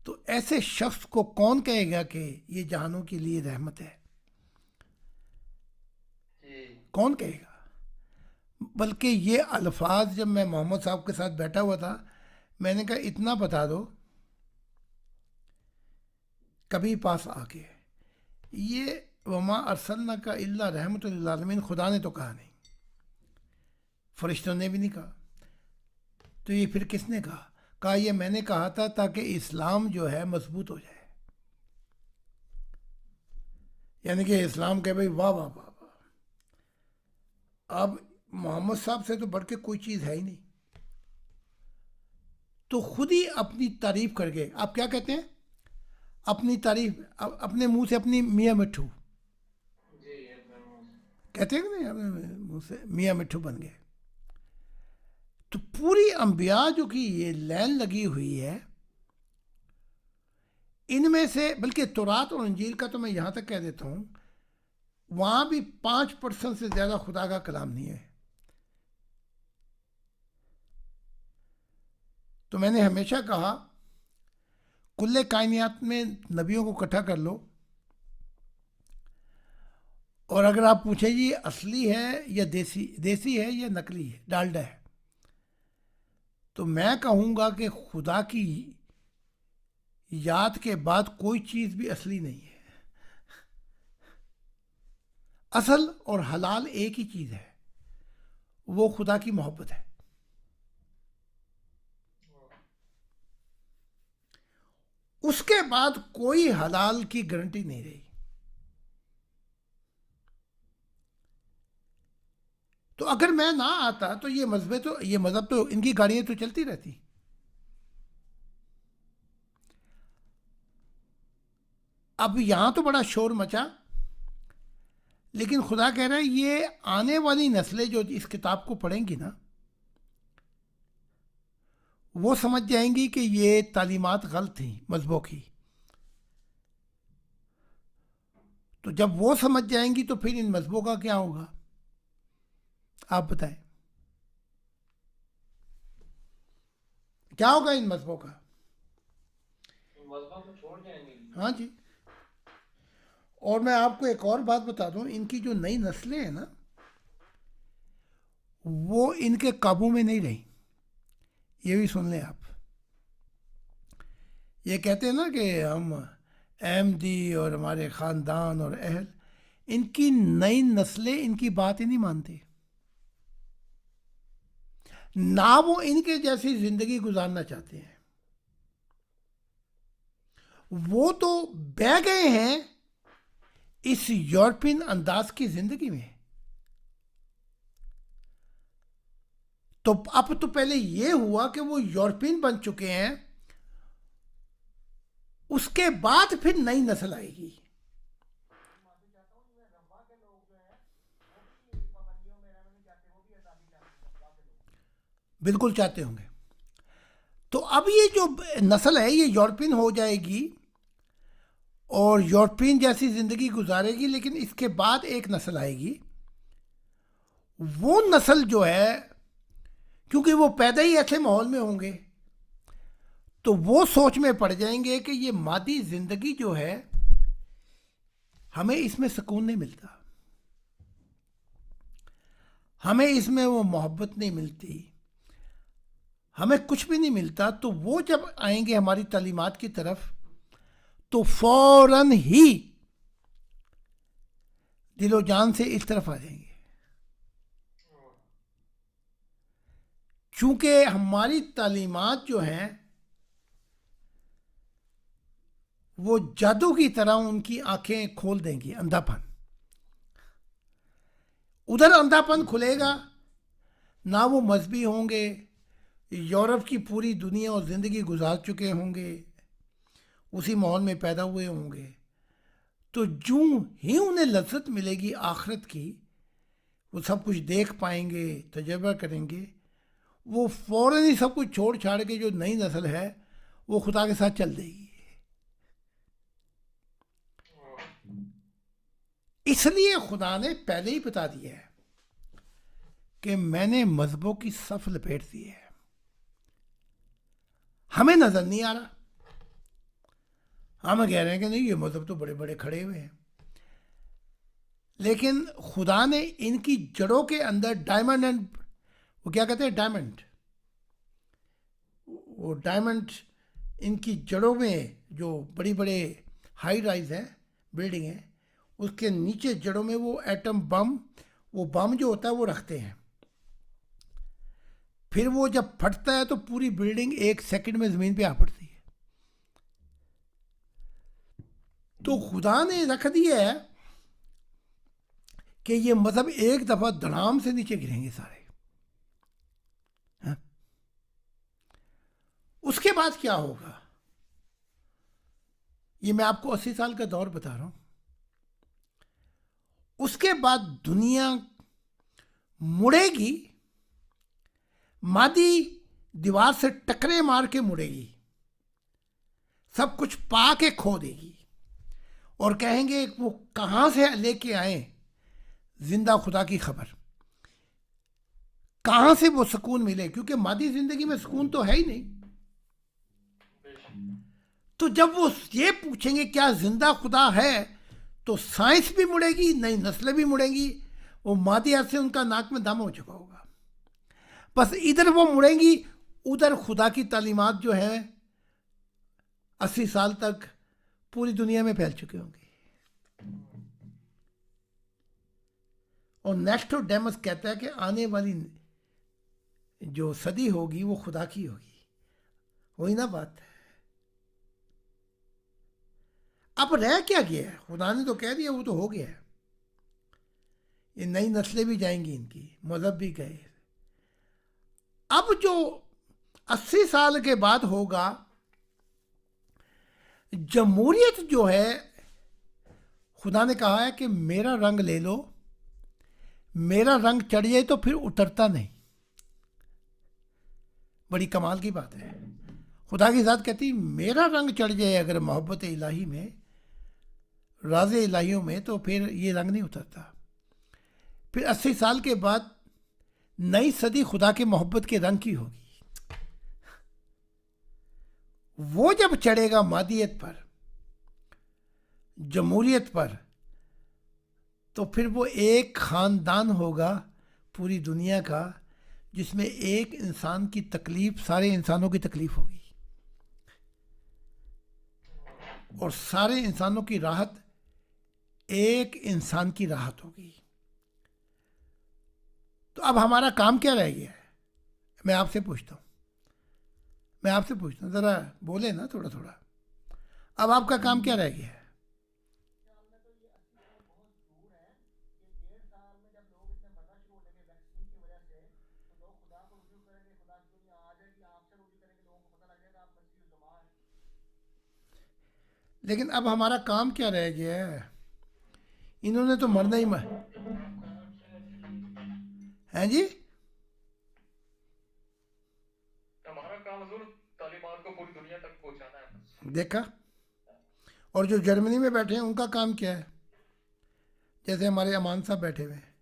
تو ایسے شخص کو کون کہے گا کہ یہ جہانوں کے لیے رحمت ہے؟ کون کہے گا؟ بلکہ یہ الفاظ جب میں محمد صاحب کے ساتھ بیٹھا ہوا تھا، میں نے کہا اتنا بتا دو کبھی پاس آ کے، یہ وما ارسلناک الا رحمت للعالمین خدا نے تو کہا نہیں، فرشتوں نے بھی نہیں کہا، تو یہ پھر کس نے کہا؟ کہا یہ میں نے کہا تھا تاکہ اسلام جو ہے مضبوط ہو جائے، یعنی کہ اسلام کہ بھائی واہ واہ واہ واہ، اب محمد صاحب سے تو بڑھ کے کوئی چیز ہے ہی نہیں، تو خود ہی اپنی تعریف کر گئے۔ آپ کیا کہتے ہیں؟ اپنی تعریف اپنے منہ سے اپنی میاں مٹھو کہتے ہیں کہ نہیں، اپنے منہ سے میاں مٹھو بن گئے۔ تو پوری انبیاء جو کہ یہ لائن لگی ہوئی ہے، ان میں سے بلکہ تورات اور انجیل کا تو میں یہاں تک کہہ دیتا ہوں وہاں بھی 5% سے زیادہ خدا کا کلام نہیں ہے۔ تو میں نے ہمیشہ کہا کل کائنات میں نبیوں کو اکٹھا کر لو، اور اگر آپ پوچھیں جی اصلی ہے یا دیسی ہے یا نقلی ہے، ڈالڈا ہے، تو میں کہوں گا کہ خدا کی یاد کے بعد کوئی چیز بھی اصلی نہیں ہے۔ اصل اور حلال ایک ہی چیز ہے، وہ خدا کی محبت ہے۔ اس کے بعد کوئی حلال کی گارنٹی نہیں رہی۔ تو اگر میں نہ آتا تو یہ مذہب تو ان کی گاڑیاں تو چلتی رہتی۔ اب یہاں تو بڑا شور مچا، لیکن خدا کہہ رہا ہے یہ آنے والی نسلیں جو اس کتاب کو پڑھیں گی نا، وہ سمجھ جائیں گی کہ یہ تعلیمات غلط تھیں مذہبوں کی۔ تو جب وہ سمجھ جائیں گی تو پھر ان مذہبوں کا کیا ہوگا؟ آپ بتائیں کیا ہوگا ان مذہبوں کا؟ مذہبوں کو چھوڑ جائیں گے۔ ہاں جی۔ اور میں آپ کو ایک اور بات بتا دوں، ان کی جو نئی نسلیں ہیں نا، وہ ان کے قابو میں نہیں رہیں۔ یہ بھی سن لیں آپ، یہ کہتے ہیں نا کہ ہم احمدی اور ہمارے خاندان اور اہل، ان کی نئی نسلیں ان کی بات ہی نہیں مانتی، نہ وہ ان کے جیسی زندگی گزارنا چاہتے ہیں. وہ تو بہ گئے ہیں اس یورپین انداز کی زندگی میں. تو اب تو پہلے یہ ہوا کہ وہ یورپین بن چکے ہیں، اس کے بعد پھر نئی نسل آئے گی. بالکل چاہتے ہوں گے. تو اب یہ جو نسل ہے یہ یورپین ہو جائے گی اور یورپین جیسی زندگی گزارے گی، لیکن اس کے بعد ایک نسل آئے گی. وہ نسل جو ہے، کیونکہ وہ پیدا ہی ایسے ماحول میں ہوں گے، تو وہ سوچ میں پڑ جائیں گے کہ یہ مادی زندگی جو ہے ہمیں اس میں سکون نہیں ملتا، ہمیں اس میں وہ محبت نہیں ملتی، ہمیں کچھ بھی نہیں ملتا. تو وہ جب آئیں گے ہماری تعلیمات کی طرف تو فوراً ہی دل و جان سے اس طرف آ جائیں گے، چونکہ ہماری تعلیمات جو ہیں وہ جادو کی طرح ان کی آنکھیں کھول دیں گی. اندھا پن، ادھر اندھا پن کھلے گا، نہ وہ مذہبی ہوں گے، یورپ کی پوری دنیا اور زندگی گزار چکے ہوں گے، اسی ماحول میں پیدا ہوئے ہوں گے. تو جو ہی انہیں لذت ملے گی آخرت کی، وہ سب کچھ دیکھ پائیں گے، تجربہ کریں گے، وہ فوراً ہی سب کچھ چھوڑ چھاڑ کے جو نئی نسل ہے وہ خدا کے ساتھ چل دے گی. اس لیے خدا نے پہلے ہی بتا دیا ہے کہ میں نے مذہبوں کی صف لپیٹ دی ہے. ہمیں نظر نہیں آ رہا، ہم کہہ رہے ہیں کہ نہیں یہ مذہب تو بڑے بڑے کھڑے ہوئے ہیں، لیکن خدا نے ان کی جڑوں کے اندر ڈائمنڈ اینڈ وہ کیا کہتے ہیں ڈائمنڈ، وہ ڈائمنڈ ان کی جڑوں میں جو بڑی بڑے ہائی رائز ہیں، بلڈنگ ہیں، اس کے نیچے جڑوں میں وہ ایٹم بم، وہ بم جو ہوتا ہے وہ رکھتے ہیں. پھر وہ جب پھٹتا ہے تو پوری بلڈنگ ایک سیکنڈ میں زمین پہ آ پڑتی ہے. تو خدا نے رکھ دیا ہے کہ یہ مذہب ایک دفعہ دھڑام سے نیچے گریں گے سارے. اس کے بعد کیا ہوگا؟ یہ میں آپ کو 80 سال کا دور بتا رہا ہوں. اس کے بعد دنیا مڑے گی، مادی دیوار سے ٹکرے مار کے مڑے گی، سب کچھ پا کے کھو دے گی، اور کہیں گے وہ کہاں سے لے کے آئیں زندہ خدا کی خبر، کہاں سے وہ سکون ملے، کیونکہ مادی زندگی میں سکون تو ہے ہی نہیں. تو جب وہ یہ پوچھیں گے کیا زندہ خدا ہے، تو سائنس بھی مڑے گی، نئی نسلیں بھی مڑیں گی. وہ مادیات سے ان کا ناک میں دم ہو چکا ہوگا. بس ادھر وہ مڑیں گی، ادھر خدا کی تعلیمات جو ہیں 80 سال تک پوری دنیا میں پھیل چکے ہوں گے. اور نیسٹروڈیمس کہتا ہے کہ آنے والی جو صدی ہوگی وہ خدا کی ہوگی. وہی نا بات ہے. اب رہ کیا گیا ہے؟ خدا نے تو کہہ دیا وہ تو ہو گیا ہے. یہ نئی نسلیں بھی جائیں گی، ان کی مذہب بھی گئے. اب جو 80 سال کے بعد ہوگا، جمہوریت جو ہے، خدا نے کہا ہے کہ میرا رنگ لے لو، میرا رنگ چڑھ جائے تو پھر اترتا نہیں. بڑی کمال کی بات ہے. خدا کی ذات کہتی میرا رنگ چڑھ جائے اگر محبت الہی میں، راز الہیوں میں، تو پھر یہ رنگ نہیں اترتا. پھر 80 سال کے بعد نئی صدی خدا کے محبت کے رنگ کی ہوگی. وہ جب چڑھے گا مادیت پر، جمہوریت پر، تو پھر وہ ایک خاندان ہوگا پوری دنیا کا، جس میں ایک انسان کی تکلیف سارے انسانوں کی تکلیف ہوگی، اور سارے انسانوں کی راحت ایک انسان کی راحت ہوگی. تو اب ہمارا کام کیا رہ گیا ہے؟ میں آپ سے پوچھتا ہوں ذرا بولے نا تھوڑا تھوڑا. اب آپ کا کام کیا رہ گیا ہے؟ خیال میں تو یہ 80 سال بہت دور ہے. یہ 1.5 سال میں جب لوگ اتنے مرنا شروع ہو جائیں گے ویکسین کی وجہ سے تو لوگ خدا کو رجوع کریں گے, خدا کی دنیا آ جائے گی, آپ سے رجوع کریں گے, لوگوں کو پتہ لگ جائے گا آپ مسیح الزما ہیں. لیکن اب ہمارا کام کیا رہ گیا ہے؟ انہوں نے تو مرنا ہی ہیں جی. ہمارا کام حضور تعلیمات کو پوری دنیا تک پہنچانا ہے. دیکھا. اور جو جرمنی میں بیٹھے ہیں ان کا کام کیا ہے؟ جیسے ہمارے امان صاحب بیٹھے ہوئے ہیں,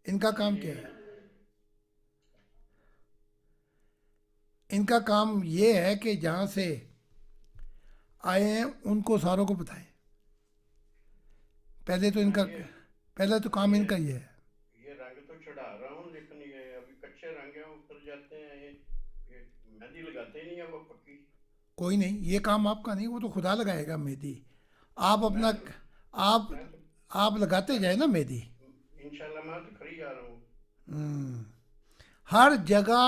ان کا کام کیا ہے؟ ان کا کام یہ ہے کہ جہاں سے آئے ہیں ان کو ساروں کو بتائیں. پہلے تو کام ان کا یہ ہے. یہ رنگ تو چڑھا رہا ہوں لیکن یہ ابھی کچے رنگ ہیں, اتر جاتے ہیں. یہ مہندی لگاتے ہی نہیں ہیں وہ پکی. کوئی نہیں, یہ کام آپ کا نہیں, وہ تو خدا لگائے گا مہندی. آپ اپنا آپ لگاتے جائیں نا مہندی. انشاءاللہ میں تو کھڑی جا رہا ہوں. ہر جگہ.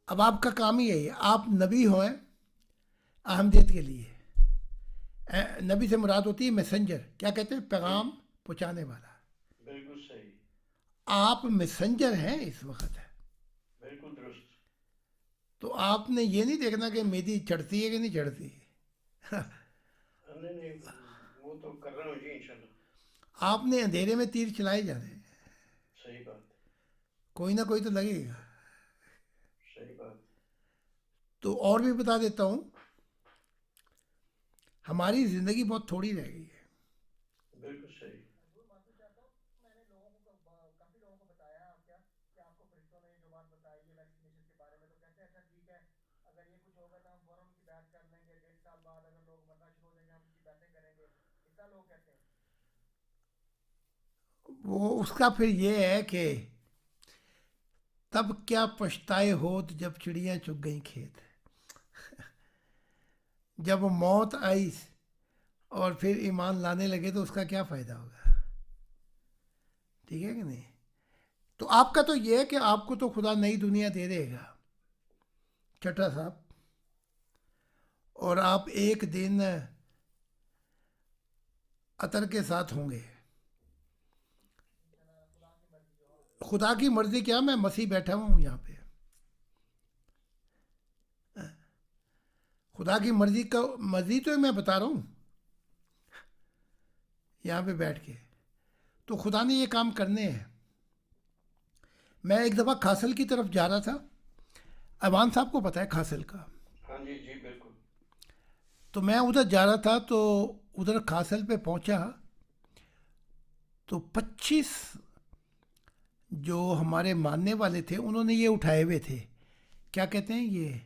اب آپ کا کام ہی یہی ہے, آپ نبی ہوئے احمدیت کے لیے. نبی سے مراد ہوتی ہے میسنجر, کیا کہتے ہیں, پیغام پہنچانے والا. بالکل صحیح, آپ میسنجر ہیں اس وقت. بالکل درست. تو آپ نے یہ نہیں دیکھنا کہ مہندی چڑھتی ہے کہ نہیں چڑھتی. نہیں وہ تو کر رہا ہوں جی انشاءاللہ. آپ نے اندھیرے میں تیر چلائے جانے ہیں. صحیح بات, کوئی نہ کوئی تو لگے گا. صحیح بات. تو اور بھی بتا دیتا ہوں, ہماری زندگی بہت تھوڑی رہ گئی ہے. بالکل صحیح. حضور معافی چاہتا ہوں, میں نے لوگوں کو کافی لوگوں کو بتایا کیا کہ آپ کو فرشتوں نے جو بات بتائی ہے ویکسینیشن کے بارے میں, تو کہتے ہیں اچھا ٹھیک ہے, اگر یہ کچھ ہوگا تو ہم فوراً ان کی بیعت کر لیں گے. 1.5 سال بعد اگر لوگ مرنا شروع ہو جائیں گے ہم ان کی بیعتیں کریں گے. اس طرح لوگ کہتے ہیں. وہ اس کا پھر یہ ہے کہ تب کیا پچھتائے ہوت جب چڑیاں چگ گئیں کھیت. جب موت آئی اور پھر ایمان لانے لگے تو اس کا کیا فائدہ ہوگا. ٹھیک ہے کہ نہیں. تو آپ کا تو یہ ہے کہ آپ کو تو خدا نئی دنیا دے دے گا چٹا صاحب, اور آپ ایک دن عطر کے ساتھ ہوں گے. خدا کی مرضی کیا, میں مسیح بیٹھا ہوں یہاں پہ. خدا کی مرضی کا مرضی تو میں بتا رہا ہوں یہاں پہ بیٹھ کے. تو خدا نے یہ کام کرنے ہیں. میں ایک دفعہ کھاسل کی طرف جا رہا تھا, ایوان صاحب کو پتہ ہے کھاسل کا. ہاں جی جی بالکل. تو میں ادھر جا رہا تھا, تو ادھر کھاسل پہ پہنچا تو 25 جو ہمارے ماننے والے تھے انہوں نے یہ اٹھائے ہوئے تھے, کیا کہتے ہیں یہ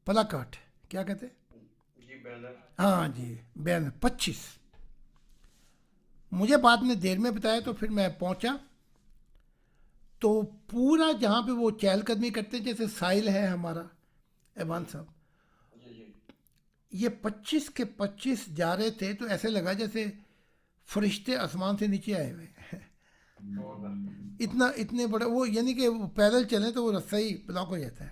پلاکارڈ, کیا کہتے ہیں, جی بینر. ہاں جی بین 25. مجھے بعد میں دیر میں بتایا تو پھر میں پہنچا تو پورا جہاں پہ وہ چہل قدمی کرتے ہیں جیسے ساحل ہے ہمارا ایوان صاحب, جی جی. یہ 25 کے 25 جا رہے تھے تو ایسے لگا جیسے فرشتے آسمان سے نیچے آئے ہوئے ہیں. اتنے بڑے وہ, یعنی کہ وہ پیدل چلیں تو وہ رستہ ہی بلاک ہو جاتا ہے.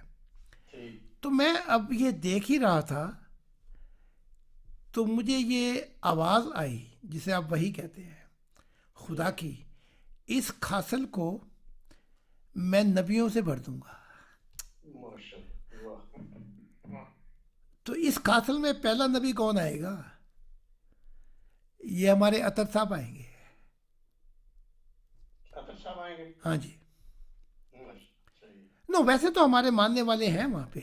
ٹھیک. تو میں اب یہ دیکھ ہی رہا تھا تو مجھے یہ آواز آئی جسے آپ وہی کہتے ہیں خدا کی, اس کھاسل کو میں نبیوں سے بھر دوں گا. ماشاءاللہ, واہ. تو اس کھاسل میں پہلا نبی کون آئے گا؟ یہ ہمارے عطر صاحب آئیں گے. عطر صاحب آئیں گے. ہاں جی. صحیح. نو ویسے تو ہمارے ماننے والے ہیں وہاں پہ,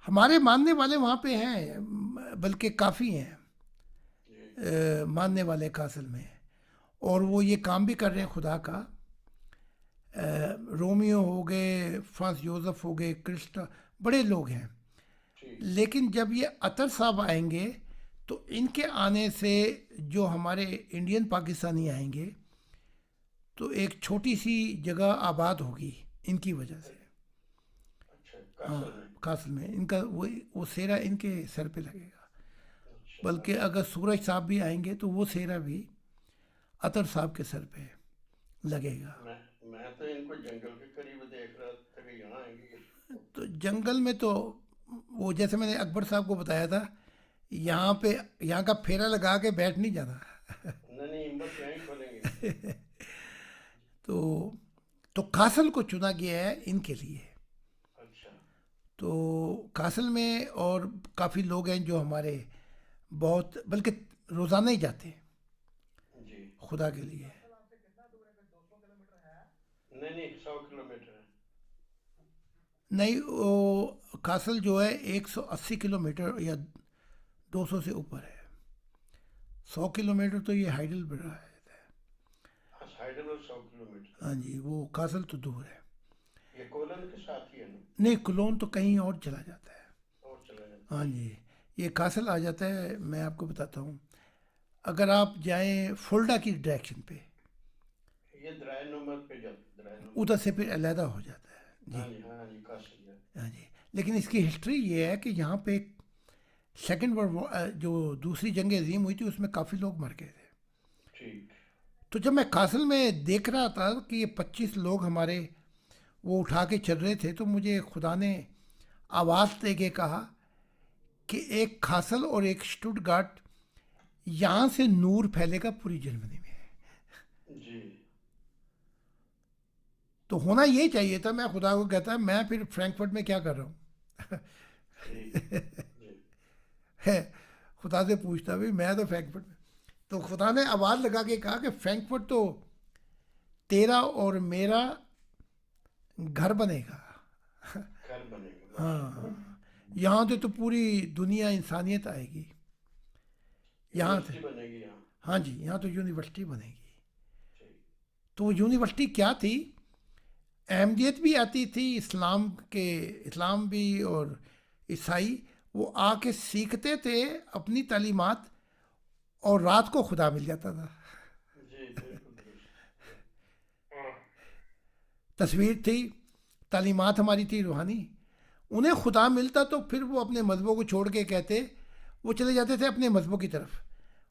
ہمارے ماننے والے وہاں پہ ہیں, بلکہ کافی ہیں ماننے والے کاسل میں, اور وہ یہ کام بھی کر رہے ہیں خدا کا. رومیو ہو گئے, فرانس یوزف ہو گئے, کرسٹا, بڑے لوگ ہیں. لیکن جب یہ عطر صاحب آئیں گے تو ان کے آنے سے جو ہمارے انڈین پاکستانی آئیں گے تو ایک چھوٹی سی جگہ آباد ہوگی ان کی وجہ سے. اچھا, کاسل میں. قاصل میں ان کا وہ سیرا ان کے سر پہ لگے گا، بلکہ اگر سورج صاحب بھی آئیں گے تو وہ سیرا بھی عطر صاحب کے سر پہ لگے گا۔ میں تو ان کو جنگل کے قریب دیکھ رہا تھا کہ یہاں آئیں گے۔ تو جنگل میں تو وہ جیسے میں نے اکبر صاحب کو بتایا تھا، یہاں کا پھیرا لگا کے بیٹھ نہیں جانا۔ نہیں ہمت یہیں کھولیں گے۔ تو قاصل کو چنا گیا ہے ان کے لیے۔ اچھا، تو قاصل میں اور کافی لوگ ہیں جو ہمارے بہت بلکہ روزانہ ہی جاتے ہیں جی، خدا کے لیے۔ نہیں 100 کلومیٹر ہے۔ نہیں، وہ قاصل جو ہے 180 کلومیٹر یا 200 سے اوپر ہے۔ 100 کلومیٹر تو یہ ہائیڈل بڑا ہے۔ Hydel 100 kilometre. ہاں جی، وہ قاصل تو دور ہے۔ یہ کولن کے ساتھ ہی ہے نا؟ نہیں، کلون تو کہیں اور چلا جاتا ہے۔ اور چلا جاتا ہاں جی، یہ قاصل آ جاتا ہے۔ میں آپ کو بتاتا ہوں، اگر آپ جائیں فولڈا کی ڈائریکشن پہ، ہے۔ یہ درائے نمبر پہ جاتا، درائے نمبر۔ ادھر سے پھر علیحدہ ہو جاتا ہے۔ جی ہاں جی قاصل ہے۔ ہاں جی، لیکن اس کی ہسٹری یہ ہے کہ یہاں پہ سیکنڈ ورلڈ جو دوسری جنگ عظیم ہوئی تھی اس میں کافی لوگ مر گئے تھے۔ ٹھیک۔ تو جب میں قاصل میں دیکھ رہا تھا کہ یہ 25 لوگ ہمارے وہ اٹھا کے چل رہے تھے، تو مجھے خدا نے آواز دے کے کہا کہ ایک قاصل اور ایک اسٹوٹ گارٹ، یہاں سے نور پھیلے گا پوری جرمنی میں۔ جی تو ہونا یہ چاہیے تھا۔ میں خدا کو کہتا میں پھر فرینکفرٹ میں کیا کر رہا ہوں؟ جی ہے خدا سے پوچھتا بھی، میں تو فرینکفرٹ میں۔ تو خدا نے آواز لگا کے کہا کہ فرینکفرٹ تو تیرا اور میرا گھر بنے گا۔ گھر بنے گا۔ ہاں، یہاں تو پوری دنیا انسانیت آئے گی یہاں سے۔ یونیورسٹی بنے گی یہاں۔ ہاں جی، یہاں تو یونیورسٹی بنے گی۔ ٹھیک۔ تو وہ یونیورسٹی کیا تھی؟ احمدیت بھی آتی تھی، اسلام بھی اور عیسائی، وہ آ کے سیکھتے تھے اپنی تعلیمات، اور رات کو خدا مل جاتا تھا۔ جی بالکل درست۔ تصویر تھی، تعلیمات ہماری تھی روحانی، انہیں خدا ملتا تو پھر وہ اپنے مذہبوں کو چھوڑ کے کہتے، وہ چلے جاتے تھے اپنے مذہبوں کی طرف۔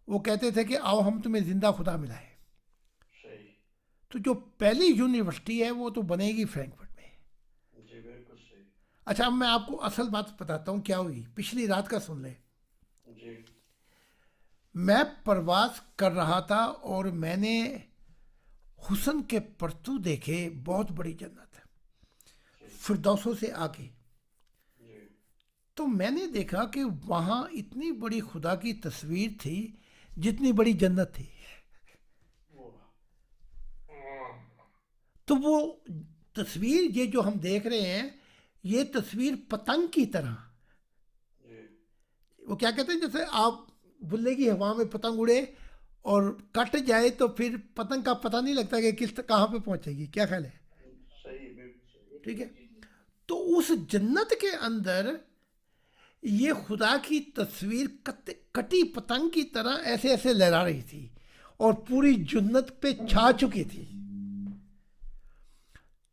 وہ کہتے تھے کہ آؤ ہم تمہیں زندہ خدا ملائے۔ صحیح۔ تو جو پہلی یونیورسٹی ہے وہ تو بنے گی فرینکفرٹ میں۔ جی بالکل صحیح۔ اچھا، اب میں آپ کو اصل بات بتاتا ہوں کیا ہوئی، پچھلی رات کا سن لیں۔ جی میں پرواز کر رہا تھا اور میں نے حسن کے پرتو دیکھے، بہت بڑی جنت فردوسوں سے آگے۔ جی تو میں نے دیکھا کہ وہاں اتنی بڑی خدا کی تصویر تھی جتنی بڑی جنت تھی۔ تو وہ تصویر یہ جو ہم دیکھ رہے ہیں، یہ تصویر پتنگ کی طرح، جی وہ کیا کہتے ہیں، جیسے آپ بلے کی ہوا میں پتنگ اڑے اور کٹ جائے تو پھر پتنگ کا پتہ نہیں لگتا کہ کہاں پہ پہنچے گی۔ کیا خیال ہے؟ صحیح، بالکل صحیح۔ ٹھیک ہے۔ تو اس جنت کے اندر یہ خدا کی تصویر کٹی پتنگ کی طرح ایسے ایسے لہرا رہی تھی اور پوری جنت پہ چھا چکی تھی۔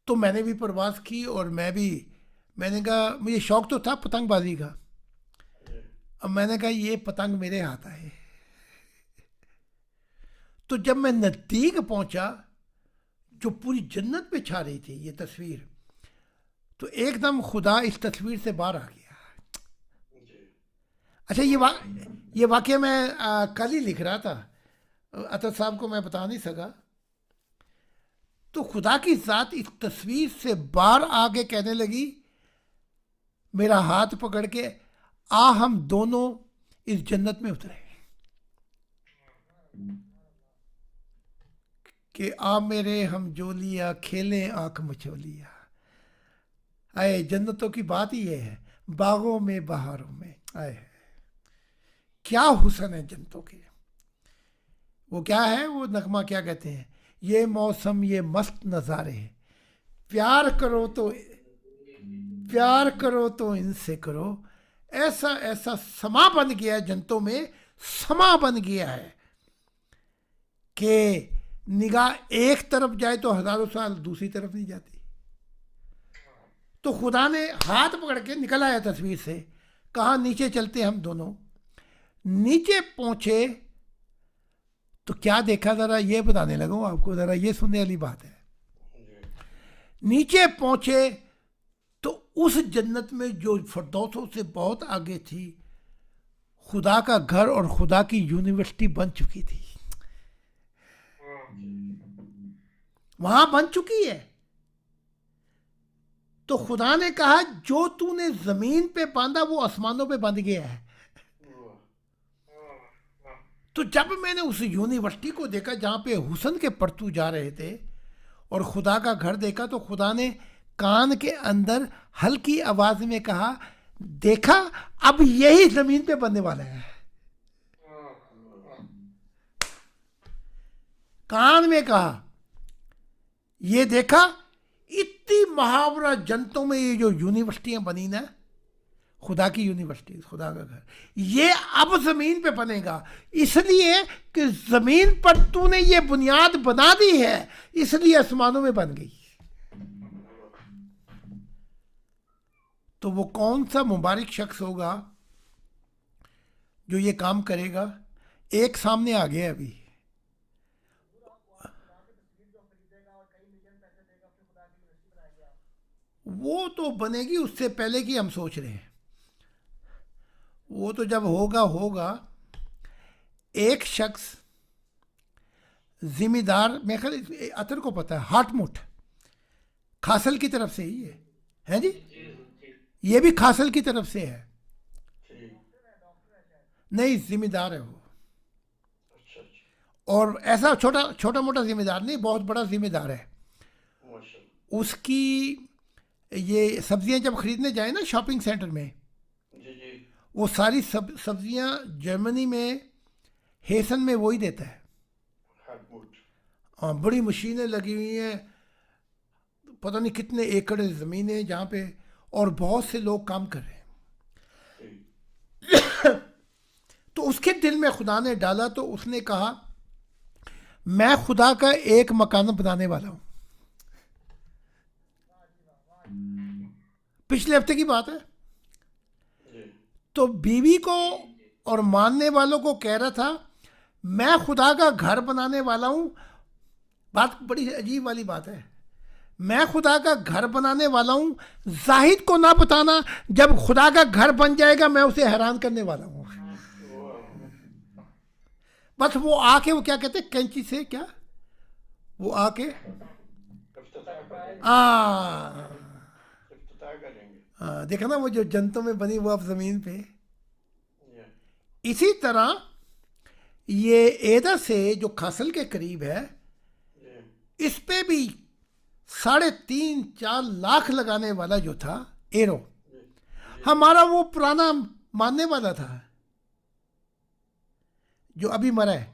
تو میں نے بھی پرواز کی، اور میں نے کہا، مجھے شوق تو تھا پتنگ بازی کا، اب میں نے کہا یہ پتنگ میرے ہاتھ آئے۔ تو جب میں نزدیک پہنچا، جو پوری جنت پہ چھا رہی تھی یہ تصویر، تو ایک دم خدا اس تصویر سے باہر آ گیا۔ اچھا، یہ واقعہ میں کل ہی لکھ رہا تھا، عطا صاحب کو میں بتا نہیں سکا۔ تو خدا کی ذات اس تصویر سے باہر آ کے کہنے لگی، میرا ہاتھ پکڑ کے، آ ہم دونوں اس جنت میں اترے، کہ آ میرے ہم جولیا کھیلیں آنکھ مچولیا۔ آئے جنتوں کی بات ہی یہ ہے، باغوں میں بہاروں میں، آئے کیا حسن ہے جنتوں کے۔ وہ کیا ہے، وہ نغمہ کیا کہتے ہیں، یہ موسم یہ مست نظارے، پیار کرو تو ان سے کرو، ایسا ایسا سما بن گیا ہے جنتوں میں، سما بن گیا ہے کہ نگاہ ایک طرف جائے تو ہزاروں سال دوسری طرف نہیں جاتی۔ تو خدا نے ہاتھ پکڑ کے نکل آیا تصویر سے, کہا نیچے چلتے ہم دونوں. نیچے پہنچے تو کیا دیکھا ذرا یہ بتانے لگا ہوں آپ کو, ذرا یہ سننے والی بات ہے. نیچے پہنچے تو اس جنت میں جو فردوسوں سے بہت آگے تھی, خدا کا گھر اور خدا کی یونیورسٹی بن چکی تھی, وہاں بن چکی ہے. تو خدا نے کہا جو تو نے زمین پہ باندھا وہ آسمانوں پہ بندھ گیا ہے. تو جب میں نے اس یونیورسٹی کو دیکھا جہاں پہ حسن کے پرتو جا رہے تھے اور خدا کا گھر دیکھا, تو خدا نے کان کے اندر ہلکی آواز میں کہا دیکھا اب یہی زمین پہ بننے والا ہے. کان میں کہا یہ دیکھا اتنی محاورہ جنتوں میں یہ جو یونیورسٹیاں بنی نا, خدا کی یونیورسٹی, خدا کا گھر, یہ اب زمین پہ بنے گا. اس لیے کہ زمین پر تو نے یہ بنیاد بنا دی ہے, اس لیے آسمانوں میں بن گئی. تو وہ کون سا مبارک شخص ہوگا جو یہ کام کرے گا؟ ایک سامنے آ گیا ابھی, وہ تو بنے گی اس سے پہلے کی ہم سوچ رہے ہیں. وہ تو جب ہوگا. ایک شخص ذمہ دار, میں خیال عطر کو پتہ ہے, ہاٹ مٹ کھاسل کی طرف سے ہی ہے جی, یہ بھی کھاسل کی طرف سے ہے. نہیں ذمہ دار ہے وہ, اور ایسا چھوٹا موٹا ذمہ دار نہیں, بہت بڑا ذمہ دار ہے. اس کی یہ سبزیاں جب خریدنے جائیں نا شاپنگ سینٹر میں, وہ ساری سبزیاں جرمنی میں ہیسن میں وہی دیتا ہے. ہاں, بڑی مشینیں لگی ہوئی ہیں, پتہ نہیں کتنے ایکڑ زمینیں جہاں پہ, اور بہت سے لوگ کام کر رہے ہیں. تو اس کے دل میں خدا نے ڈالا, تو اس نے کہا میں خدا کا ایک مکان بنانے والا ہوں. پچھلے ہفتے کی بات ہے. تو بیوی کو اور ماننے والوں کو کہہ رہا تھا میں خدا کا گھر بنانے والا ہوں. بات بڑی عجیب والی بات ہے, میں خدا کا گھر بنانے والا ہوں, زاہد کو نہ بتانا, جب خدا کا گھر بن جائے گا میں اسے حیران کرنے والا ہوں. بس وہ آ کے, وہ کیا کہتے ہیں کینچی سے, کیا وہ آ کے دیکھا نا وہ جو جنتوں میں بنی وہ اب زمین پہ. اسی طرح یہ ایدا سے جو کھاسل کے قریب ہے, اس پہ بھی 3.5-4 لاکھ لگانے والا جو تھا ایرو, ہمارا وہ پرانا ماننے والا تھا جو ابھی مرا ہے,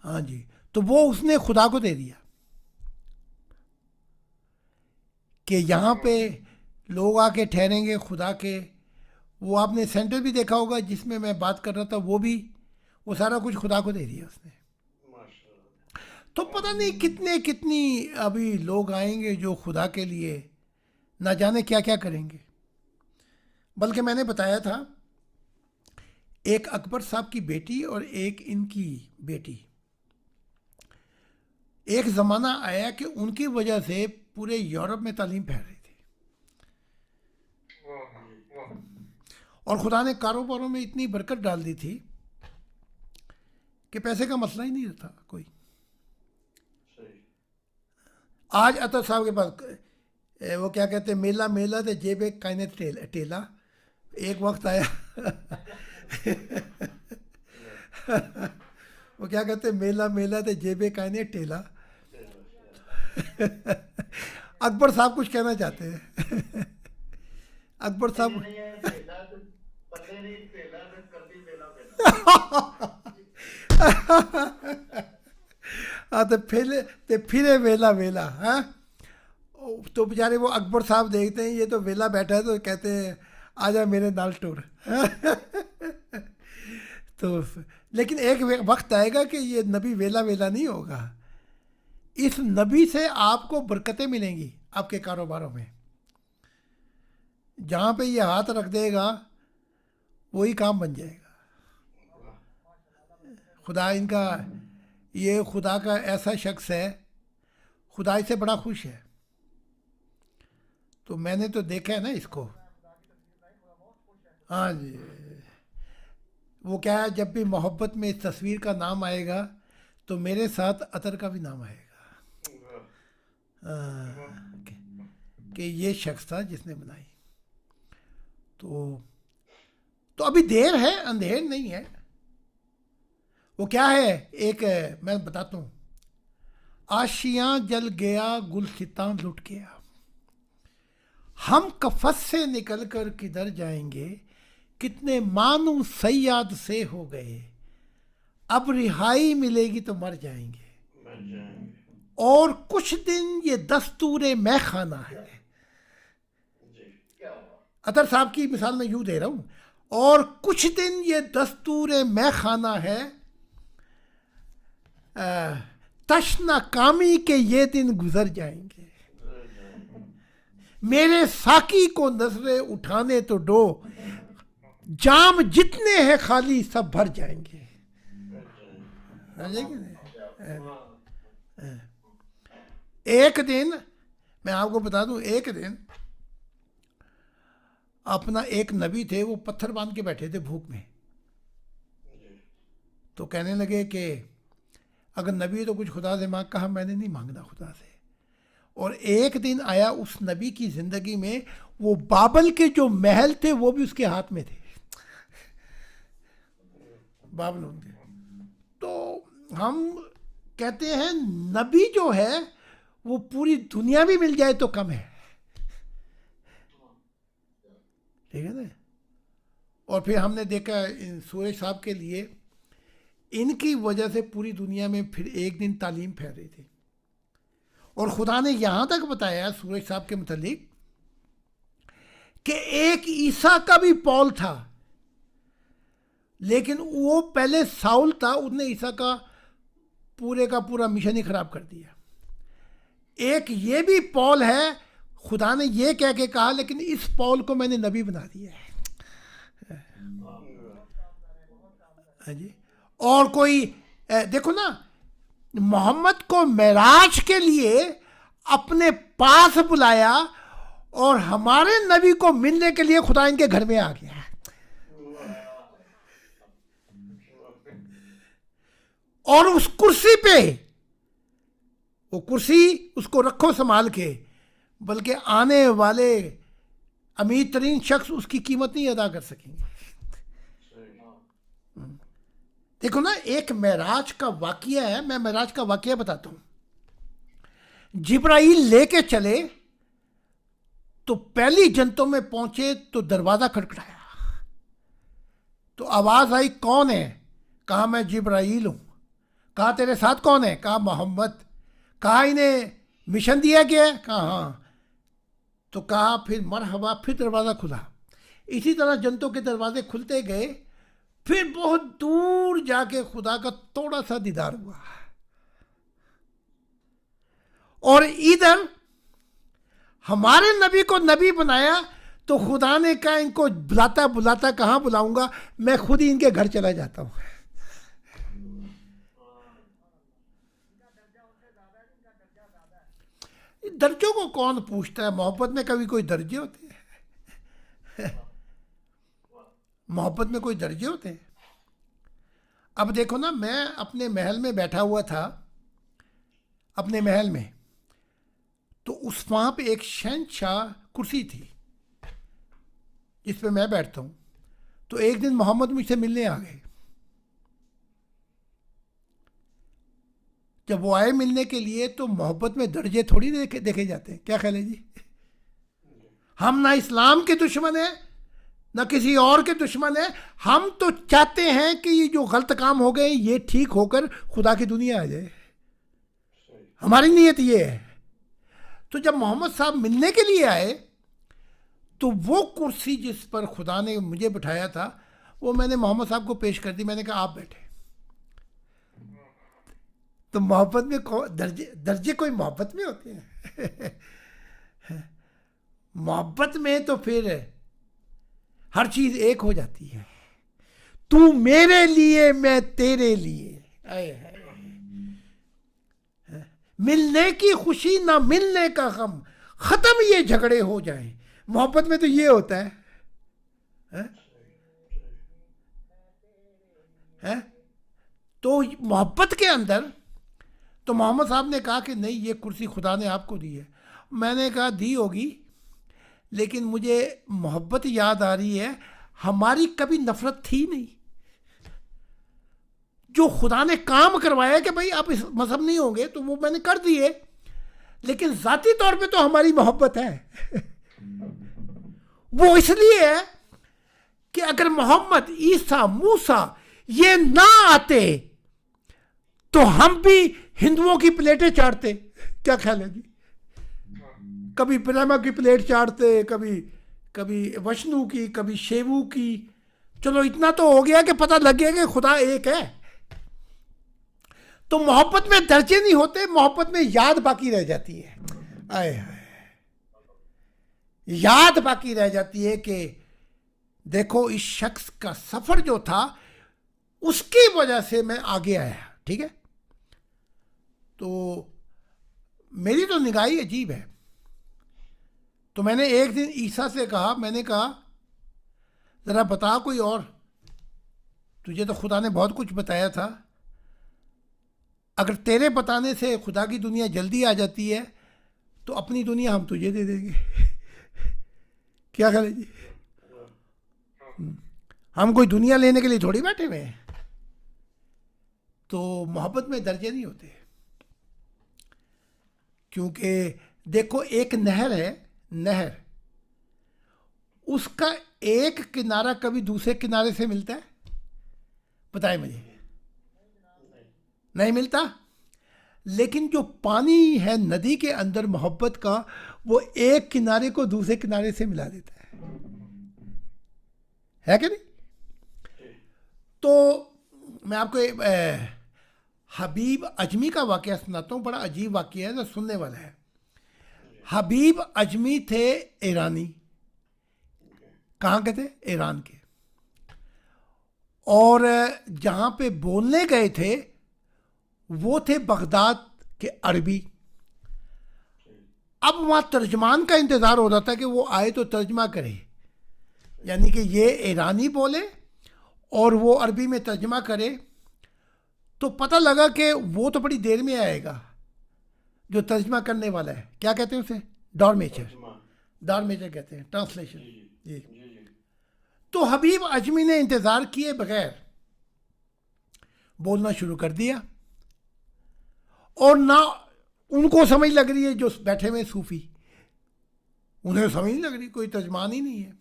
ہاں جی. تو وہ اس نے خدا کو دے دیا کہ یہاں پہ لوگ آ کے ٹھہریں گے خدا کے. وہ آپ نے سینٹر بھی دیکھا ہوگا جس میں میں بات کر رہا تھا, وہ سارا کچھ خدا کو دے دیا اس نے. تو پتہ نہیں کتنی ابھی لوگ آئیں گے جو خدا کے لیے نہ جانے کیا کیا کریں گے. بلکہ میں نے بتایا تھا ایک اکبر صاحب کی بیٹی اور ایک ان کی بیٹی, ایک زمانہ آیا کہ ان کی وجہ سے پورے یورپ میں تعلیم پھیل رہی تھی, اور خدا نے کاروباروں میں اتنی برکت ڈال دی تھی کہ پیسے کا مسئلہ ہی نہیں تھا کوئی. آج عطا صاحب کے پاس وہ کیا کہتے ہیں میلہ تے جیب کائنے ٹیلا. ایک وقت آیا وہ کیا کہتے ہیں میلہ تے جیب کائنے ٹیلا. اکبر صاحب کچھ کہنا چاہتے ہیں. اکبر صاحب پھرے ویلا ہاں. تو بیچارے وہ اکبر صاحب دیکھتے ہیں یہ تو ویلا بیٹھا ہے, تو کہتے ہیں آ جا میرے نال ٹور. تو لیکن ایک وقت آئے گا کہ یہ نبی ویلا نہیں ہوگا, اس نبی سے آپ کو برکتیں ملیں گی آپ کے کاروباروں میں. جہاں پہ یہ ہاتھ رکھ دے گا وہی کام بن جائے گا. خدا ان کا یہ خدا کا ایسا شخص ہے, خدا اس سے بڑا خوش ہے. تو میں نے تو دیکھا ہے نا اس کو. ہاں جی, وہ کیا ہے, جب بھی محبت میں اس تصویر کا نام آئے گا تو میرے ساتھ عطر کا بھی نام آئے گا, کہ یہ شخص تھا جس نے بنائی. تو ابھی دیر ہے, اندھیر نہیں ہے. وہ کیا ہے, ایک میں بتاتا ہوں. آشیاں جل گیا گلستان لٹ گیا, ہم کفس سے نکل کر کدھر جائیں گے, کتنے مانو سیاد سے ہو گئے, اب رہائی ملے گی تو مر جائیں گے, مر جائیں گے. اور کچھ دن یہ دستور مے خانہ ہے. جی عطر صاحب کی مثال میں یوں دے رہا ہوں, اور کچھ دن یہ دستور مے خانہ ہے, تشنا کامی کے یہ دن گزر جائیں گے. میرے ساقی کو نظریں اٹھانے تو دو, جام جتنے ہیں خالی سب بھر جائیں گے. ایک دن میں آپ کو بتا دوں, ایک دن اپنا ایک نبی تھے, وہ پتھر باندھ کے بیٹھے تھے بھوک میں. تو کہنے لگے کہ اگر نبی تو کچھ خدا سے مانگ. کہا میں نے نہیں مانگنا خدا سے. اور ایک دن آیا اس نبی کی زندگی میں, وہ بابل کے جو محل تھے وہ بھی اس کے ہاتھ میں تھے, بابلون کے. تو ہم کہتے ہیں نبی جو ہے وہ پوری دنیا بھی مل جائے تو کم ہے, ٹھیک ہے نا. اور پھر ہم نے دیکھا سورج صاحب کے لیے, ان کی وجہ سے پوری دنیا میں پھر ایک دن تعلیم پھیل رہی تھی. اور خدا نے یہاں تک بتایا سورج صاحب کے متعلق کہ ایک عیسیٰ کا بھی پول تھا, لیکن وہ پہلے ساؤل تھا, اس نے عیسیٰ کا پورا مشن ہی خراب کر دیا. ایک یہ بھی پول ہے, خدا نے یہ کہہ کے کہا لیکن اس پول کو میں نے نبی بنا دیا ہے. ہاں جی. اور کوئی دیکھو نا, محمد کو معراج کے لیے اپنے پاس بلایا, اور ہمارے نبی کو ملنے کے لیے خدا ان کے گھر میں آ گیا. اور اس کرسی پہ, وہ کرسی اس کو رکھو سنبھال کے, بلکہ آنے والے امیر ترین شخص اس کی قیمت نہیں ادا کر سکیں گے. دیکھو نا, ایک معراج کا واقعہ ہے, میں معراج کا واقعہ بتاتا ہوں. جبرائیل لے کے چلے تو پہلی جنتوں میں پہنچے تو دروازہ کھٹکھٹایا, تو آواز آئی کون ہے؟ کہا میں جبرائیل ہوں. کہا تیرے ساتھ کون ہے؟ کہا محمد. کہا انہیں مشن دیا گیا ہے؟ کہا ہاں. تو کہا پھر مرحبا, پھر دروازہ کھلا. اسی طرح جنتوں کے دروازے کھلتے گئے, پھر بہت دور جا کے خدا کا تھوڑا سا دیدار ہوا. اور ادھر ہمارے نبی کو نبی بنایا, تو خدا نے کہا ان کو بلاتا بلاتا کہاں بلاؤں گا, میں خود ہی ان کے گھر چلا جاتا ہوں. درجوں کو کون پوچھتا ہے؟ محبت میں کبھی کوئی درجے ہوتے ہیں؟ محبت میں کوئی درجے ہوتے ہیں؟ اب دیکھو نا, میں اپنے محل میں بیٹھا ہوا تھا, اپنے محل میں, تو اس وہاں پہ ایک شہنشاہ کرسی تھی جس پہ میں بیٹھتا ہوں. تو ایک دن محمد مجھ سے ملنے آ گئے. جب وہ آئے ملنے کے لیے تو محبت میں درجے تھوڑی دیکھے جاتے ہیں. کیا خیال ہے جی؟ ہم نہ اسلام کے دشمن ہیں نہ کسی اور کے دشمن ہیں. ہم تو چاہتے ہیں کہ یہ جو غلط کام ہو گئے یہ ٹھیک ہو کر خدا کی دنیا آ جائے. ہماری نیت یہ ہے. تو جب محمد صاحب ملنے کے لیے آئے تو وہ کرسی جس پر خدا نے مجھے بٹھایا تھا وہ میں نے محمد صاحب کو پیش کر دی. میں نے کہا آپ بیٹھے. تو محبت میں درجے کوئی محبت میں ہوتے ہیں؟ محبت میں تو پھر ہر چیز ایک ہو جاتی ہے. تو میرے لیے میں تیرے لیے. آئے ہائے. ملنے کی خوشی نہ ملنے کا غم، ختم یہ جھگڑے ہو جائیں. محبت میں تو یہ ہوتا ہے. تو محبت کے اندر تو محمد صاحب نے کہا کہ نہیں، یہ کرسی خدا نے آپ کو دی ہے. میں نے کہا دی ہوگی، لیکن مجھے محبت یاد آ رہی ہے. ہماری کبھی نفرت تھی نہیں. جو خدا نے کام کروایا کہ بھائی آپ اس مذہب نہیں ہوں گے تو وہ میں نے کر دیے، لیکن ذاتی طور پہ تو ہماری محبت ہے. وہ اس لیے ہے کہ اگر محمد، عیسیٰ، موسیٰ یہ نہ آتے تو ہم بھی ہندوؤں کی پلیٹیں چاٹتے. کیا خیال ہے جی؟ کبھی پریما کی پلیٹ چاٹتے، کبھی وشنو کی، کبھی شیوو کی. چلو اتنا تو ہو گیا کہ پتہ لگ گیا کہ خدا ایک ہے. تو محبت میں درجے نہیں ہوتے، محبت میں یاد باقی رہ جاتی ہے. آئے ہائے، یاد باقی رہ جاتی ہے کہ دیکھو اس شخص کا سفر جو تھا اس کی وجہ سے میں آگے آیا. ٹھیک ہے. تو میری تو نگاہی عجیب ہے. تو میں نے ایک دن عیسیٰ سے کہا، میں نے کہا ذرا بتا کوئی اور، تجھے تو خدا نے بہت کچھ بتایا تھا، اگر تیرے بتانے سے خدا کی دنیا جلدی آ جاتی ہے تو اپنی دنیا ہم تجھے دے دیں گے. کیا خیال ہے جی؟ ہم کوئی دنیا لینے کے لیے تھوڑی بیٹھے ہوئے ہیں. تو محبت میں درجے نہیں ہوتے، کیونکہ دیکھو ایک نہر ہے، نہر، اس کا ایک کنارہ کبھی دوسرے کنارے سے ملتا ہے؟ بتائیں مجھے. نہیں ملتا. لیکن جو پانی ہے ندی کے اندر محبت کا، وہ ایک کنارے کو دوسرے کنارے سے ملا دیتا ہے کہ نہیں؟ تو میں آپ کو حبیب اجمی کا واقعہ سناتا ہوں. بڑا عجیب واقعہ ہے جو سننے والا ہے. حبیب اجمی تھے ایرانی. کہاں کے تھے؟ ایران کے. اور جہاں پہ بولنے گئے تھے وہ تھے بغداد کے عربی. اب وہاں ترجمان کا انتظار ہو رہا تھا کہ وہ آئے تو ترجمہ کرے، یعنی کہ یہ ایرانی بولے اور وہ عربی میں ترجمہ کرے. تو پتہ لگا کہ وہ تو بڑی دیر میں آئے گا جو ترجمہ کرنے والا ہے. کیا کہتے ہیں اسے؟ ڈارمیچر کہتے ہیں، ٹرانسلیشن. جی. تو حبیب اجمی نے انتظار کیے بغیر بولنا شروع کر دیا، اور نہ ان کو سمجھ لگ رہی ہے جو بیٹھے ہوئے صوفی، انہیں سمجھ نہیں لگ رہی، کوئی ترجمان ہی نہیں ہے.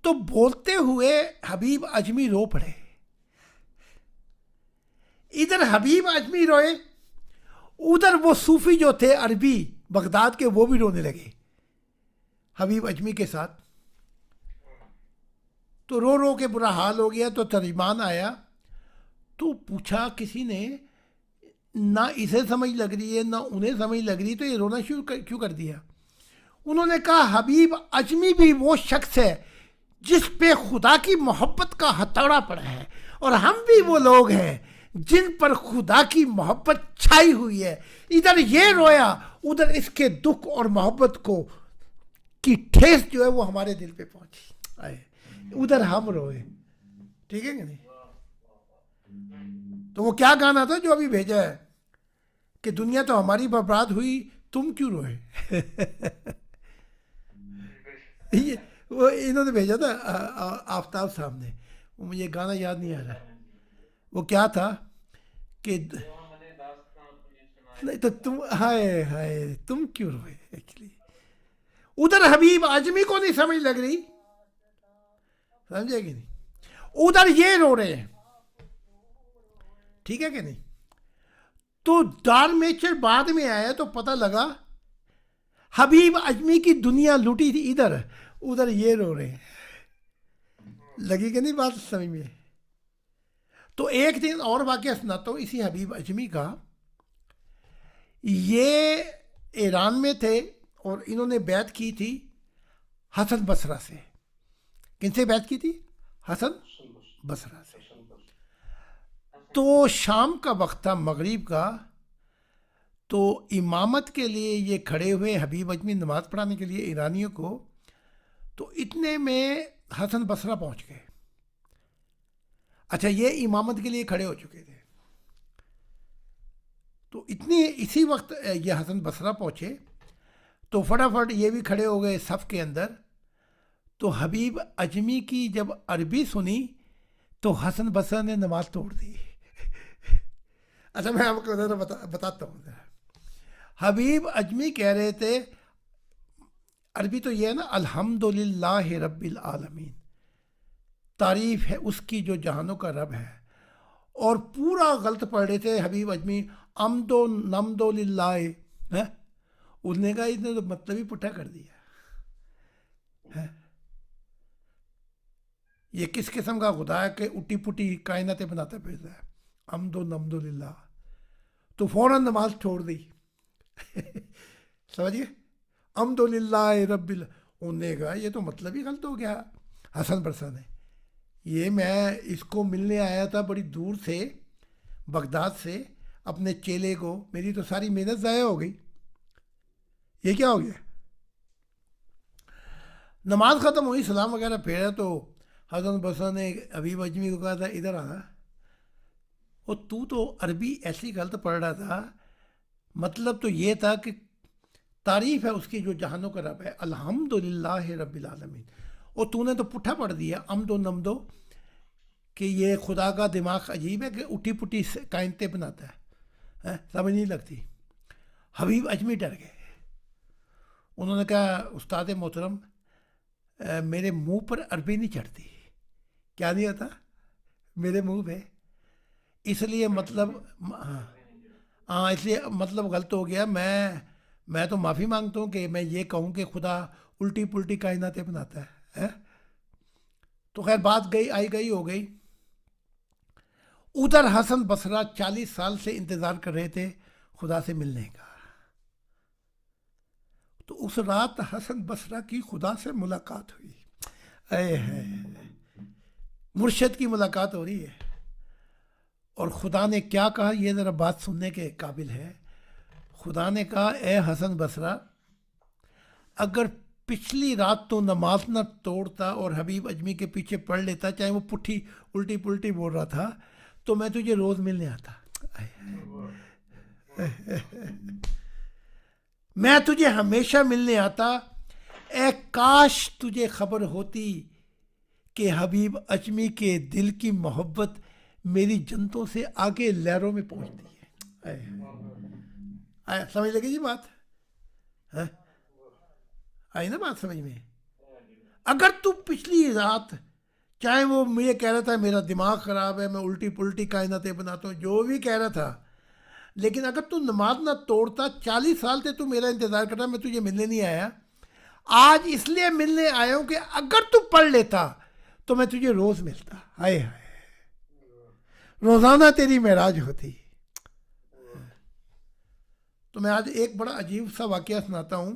تو بولتے ہوئے حبیب اجمی رو پڑے. ادھر حبیب اجمی روئے، ادھر وہ صوفی جو تھے عربی بغداد کے وہ بھی رونے لگے حبیب اجمی کے ساتھ. تو رو رو کے برا حال ہو گیا. تو ترجمان آیا تو پوچھا کسی نے، نہ اسے سمجھ لگ رہی ہے نہ انہیں سمجھ لگ رہی، تو یہ رونا شروع کیوں کر دیا؟ انہوں نے کہا حبیب اجمی بھی وہ شخص ہے جس پہ خدا کی محبت کا ہتھوڑا پڑا ہے، اور ہم بھی وہ لوگ ہیں جن پر خدا کی محبت چھائی ہوئی ہے. ادھر یہ رویا، ادھر اس کے دکھ اور محبت کی ٹھیس جو ہے وہ ہمارے دل پہ پہنچی. ادھر ہم روئے. ٹھیک ہے کہ نہیں؟ تو وہ کیا گانا تھا جو ابھی بھیجا ہے کہ دنیا تو ہماری برباد ہوئی، تم کیوں روئے؟ وہ انہوں نے بھیجا تھا آفتاب صاحب نے. وہ مجھے گانا یاد نہیں آ رہا. وہ کیا تھا کہ نہیں تو تم ہائے ہائے تم کیوں روئے. ایکچولی ادھر حبیب اجمی کو نہیں سمجھ لگ رہی، سمجھے کہ نہیں؟ ادھر یہ رو رہے ہیں. ٹھیک ہے کہ نہیں؟ تو ڈارمیچر بعد میں آیا تو پتہ لگا حبیب اجمی کی دنیا لوٹی تھی ادھر، ادھر یہ رو رہے ہیں. لگی کہ نہیں بات سمجھ میں؟ تو ایک دن اور واقعہ سناتا ہوں اسی حبیب اجمی کا. یہ ایران میں تھے اور انہوں نے بیعت کی تھی حسن بصرہ سے. کن سے بیعت کی تھی؟ حسن بصرہ سے. تو شام کا وقت تھا، مغرب کا. تو امامت کے لیے یہ کھڑے ہوئے حبیب اجمی نماز پڑھانے کے لیے ایرانیوں کو. تو اتنے میں حسن بصرہ پہنچ گئے. اچھا، یہ امامت کے لیے کھڑے ہو چکے تھے. تو اسی وقت یہ حسن بصرہ پہنچے تو فٹافٹ یہ بھی کھڑے ہو گئے صف کے اندر. تو حبیب اجمی کی جب عربی سنی تو حسن بصرہ نے نماز توڑ دی. اچھا میں آپ کو ذرا بتاتا ہوں. حبیب اجمی کہہ رہے تھے، عربی تو یہ ہے نا، الحمدللہ رب العالمین، تعریف ہے اس کی جو جہانوں کا رب ہے. اور پورا غلط پڑھ رہے تھے حبیب اجمی، امد و نمد و للہ. اس نے کہا اس نے تو مطلب ہی پٹھا کر دیا. یہ کس قسم کا خدا ہے کہ اٹی پٹی کائناتیں بناتا پھرتا ہے؟ امد و نمد و للہ. تو فوراً نماز چھوڑ دی. سمجھیے، امد و للہ رب انہوں نے کہا یہ تو مطلب ہی غلط ہو گیا. حسن بصرہ نے، یہ میں اس کو ملنے آیا تھا بڑی دور سے، بغداد سے، اپنے چیلے کو، میری تو ساری محنت ضائع ہو گئی. یہ کیا ہو گیا؟ نماز ختم ہوئی، سلام وغیرہ پھیرا تو حسن بصرہ نے حبیب اجمی کو کہا تھا ادھر آنا. اور تو عربی ایسی غلط پڑھ رہا تھا، مطلب تو یہ تھا کہ تعریف ہے اس کی جو جہانوں کا رب ہے، الحمدللہ رب العالمین. اور تو نے تو پٹھا پڑھ دیا امد و نمدو، کہ یہ خدا کا دماغ عجیب ہے کہ اٹھی پٹھی کائنتیں بناتا ہے. سمجھ نہیں لگتی. حبیب اجمی ڈر گئے. انہوں نے کہا استاد محترم میرے منہ پر عربی نہیں چڑھتی. کیا نہیں آتا میرے منہ پہ؟ اس لیے مطلب ہاں اس لیے مطلب غلط ہو گیا. میں تو معافی مانگتا ہوں کہ میں یہ کہوں کہ خدا الٹی پلٹی کائناتیں بناتا ہے. تو خیر بات گئی ہو گئی. ادھر حسن بصرہ 40 سال سے انتظار کر رہے تھے خدا سے ملنے کا. تو اس رات حسن بصرہ کی خدا سے ملاقات ہوئی. اے ہے مرشد کی ملاقات ہو رہی ہے. اور خدا نے کیا کہا یہ ذرا بات سننے کے قابل ہے. خدا نے کہا اے حسن بصرہ، اگر پچھلی رات تو نماز نہ توڑتا اور حبیب اجمی کے پیچھے پڑھ لیتا، چاہے وہ پٹھی الٹی پلٹی بول رہا تھا، تو میں تجھے روز ملنے آتا. میں تجھے ہمیشہ ملنے آتا. اے کاش تجھے خبر ہوتی کہ حبیب اجمی کے دل کی محبت میری جنتوں سے آگے لہروں میں پہنچتی ہے. سمجھ لگی جی بات؟ آئی نا بات سمجھ میں؟ اگر تو پچھلی رات چاہے وہ مجھے کہہ رہا تھا میرا دماغ خراب ہے، میں الٹی پلٹی کائناتیں بناتا ہوں، جو بھی کہہ رہا تھا، لیکن اگر تو نماز نہ توڑتا، 40 سال سے تو میرا انتظار کرتا، میں تجھے ملنے نہیں آیا. آج اس لیے ملنے آیا ہوں کہ اگر تو پڑھ لیتا تو میں تجھے روز ملتا. ہائے ہائے، روزانہ تیری معراج ہوتی. تو میں آج ایک بڑا عجیب سا واقعہ سناتا ہوں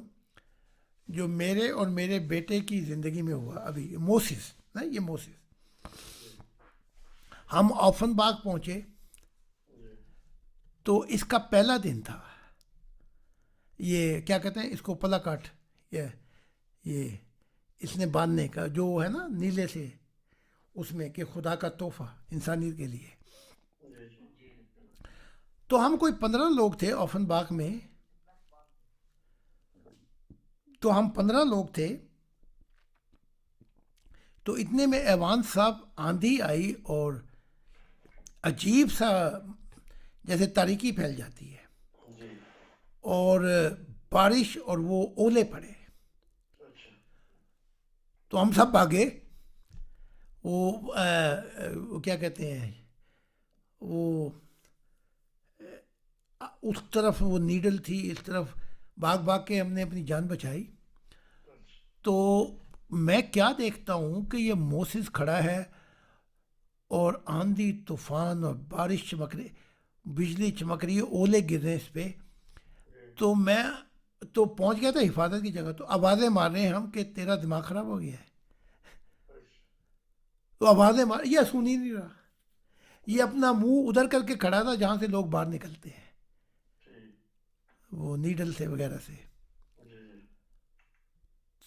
جو میرے اور میرے بیٹے کی زندگی میں ہوا. ابھی موسیس نا، یہ موسیس. ہم آفن باغ پہنچے تو اس کا پہلا دن تھا. یہ کیا کہتے ہیں اس کو، پلا کاٹ، یہ اس نے باندھنے کا جو ہے نا نیلے سے، اس میں کہ خدا کا تحفہ انسانیت کے لیے. تو ہم کوئی 15 لوگ تھے آفن باغ میں. تو ہم 15 لوگ تھے. تو اتنے میں ایوان صاحب آندھی آئی اور عجیب سا جیسے تاریکی پھیل جاتی ہے، اور بارش اور وہ اولے پڑے. تو ہم سب بھاگے. وہ کیا کہتے ہیں، وہ اس طرف وہ نیڈل تھی، اس طرف بھاگ کے ہم نے اپنی جان بچائی. تو میں کیا دیکھتا ہوں کہ یہ موسیس کھڑا ہے اور آندھی طوفان اور بارش چمک رہی، بجلی چمک رہی ہے، اولے گر رہے ہیں اس پہ. تو میں تو پہنچ گیا تھا حفاظت کی جگہ، تو آوازیں مار رہے ہیں ہم کہ تیرا دماغ خراب ہو گیا ہے. تو آوازیں مار، یہ سن ہی نہیں رہا، یہ اپنا منہ ادھر کر کے کھڑا تھا جہاں سے لوگ باہر نکلتے ہیں وہ نیڈل سے وغیرہ سے.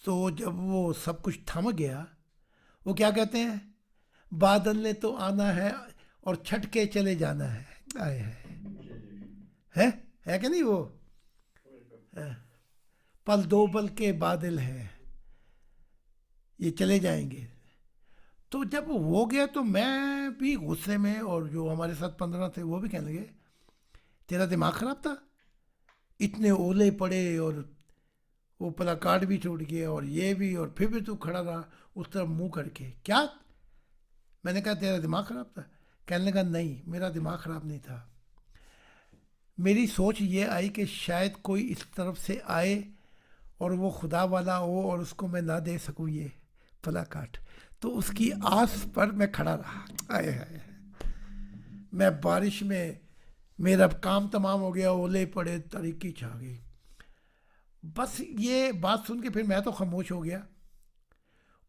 تو جب وہ سب کچھ تھم گیا، وہ کیا کہتے ہیں، بادل نے تو آنا ہے اور چھٹ کے چلے جانا ہے. آئے ہے کہ نہیں وہ پل دو پل کے بادل ہیں، یہ چلے جائیں گے. تو جب وہ ہو گیا تو میں بھی غصے میں، اور جو ہمارے ساتھ 15 تھے وہ بھی کہنے لگے تیرا دماغ خراب تھا، اتنے اولے پڑے اور وہ پلا کارڈ بھی ٹوٹ گیا اور یہ بھی، اور پھر بھی تو کھڑا رہا اس طرف منہ کر کے. کیا؟ میں نے کہا تیرا دماغ خراب تھا. کہنے لگا نہیں، میرا دماغ خراب نہیں تھا. میری سوچ یہ آئی کہ شاید کوئی اس طرف سے آئے اور وہ خدا والا ہو اور اس کو میں نہ دے سکوں یہ پلا کاٹ. تو اس کی آس پر میں کھڑا رہا. آئے ہائے، میں بارش میں، میرا کام تمام ہو گیا، اولے پڑے، تاریکی چھا گئی. بس یہ بات سن کے پھر میں تو خاموش ہو گیا.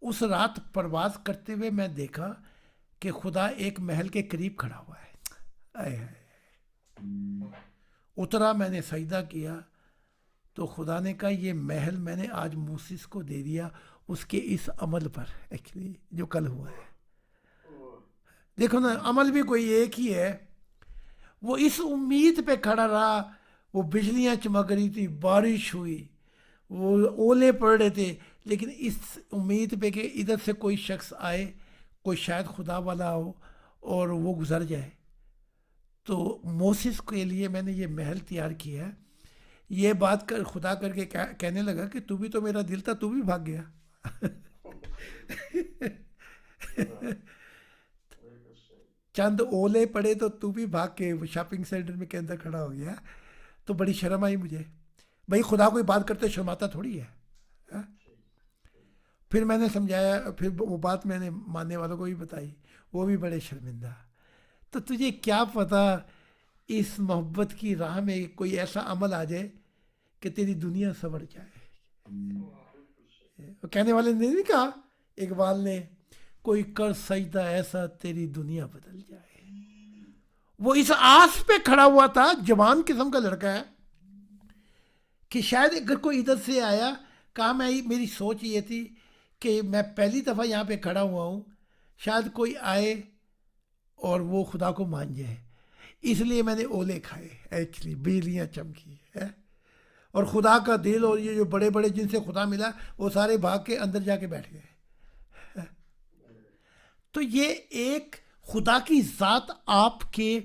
اس رات پرواز کرتے ہوئے میں دیکھا کہ خدا ایک محل کے قریب کھڑا ہوا ہے. آئے ہائے، اترا، میں نے سجدہ کیا تو خدا نے کہا یہ محل میں نے آج موسیس کو دے دیا اس کے اس عمل پر، ایکچولی جو کل ہوا ہے. دیکھو نا، عمل بھی کوئی ایک ہی ہے. وہ اس امید پہ کھڑا رہا، وہ بجلیاں چمک رہی تھی، بارش ہوئی، وہ اولے پڑ رہے تھے، لیکن اس امید پہ کہ ادھر سے کوئی شخص آئے، کوئی شاید خدا والا ہو اور وہ گزر جائے. تو موسیس کے لیے میں نے یہ محل تیار کیا ہے. یہ بات کر خدا کر کے کہنے لگا کہ تو بھی تو میرا دل تھا، تو بھی بھاگ گیا. چند اولے پڑے تو بھی بھاگ کے شاپنگ سینٹر میں کے اندر کھڑا ہو گیا. تو بڑی شرم آئی مجھے. بھائی خدا کوئی بات کرتے شرماتا تھوڑی ہے. پھر میں نے سمجھایا، پھر وہ بات میں نے ماننے والوں کو بھی بتائی، وہ بھی بڑے شرمندہ. تو تجھے کیا پتا اس محبت کی راہ میں کوئی ایسا عمل آ جائے کہ تیری دنیا سنور جائے. کہنے والے نے نہیں کہا، اقبال نے، کوئی کر سجدہ ایسا تیری دنیا بدل جائے. وہ اس آس پہ کھڑا ہوا تھا، جوان قسم کا لڑکا ہے، کہ شاید اگر کوئی ادھر سے آیا، کہا میری سوچ یہ تھی کہ میں پہلی دفعہ یہاں پہ کھڑا ہوا ہوں، شاید کوئی آئے اور وہ خدا کو مان جائے. اس لیے میں نے اولے کھائے، ایکچولی بجلیاں چمکی ہے، اور خدا کا دل اور یہ جو بڑے بڑے جن سے خدا ملا وہ سارے بھاگ کے اندر جا کے بیٹھ گئے. تو یہ ایک خدا کی ذات آپ کے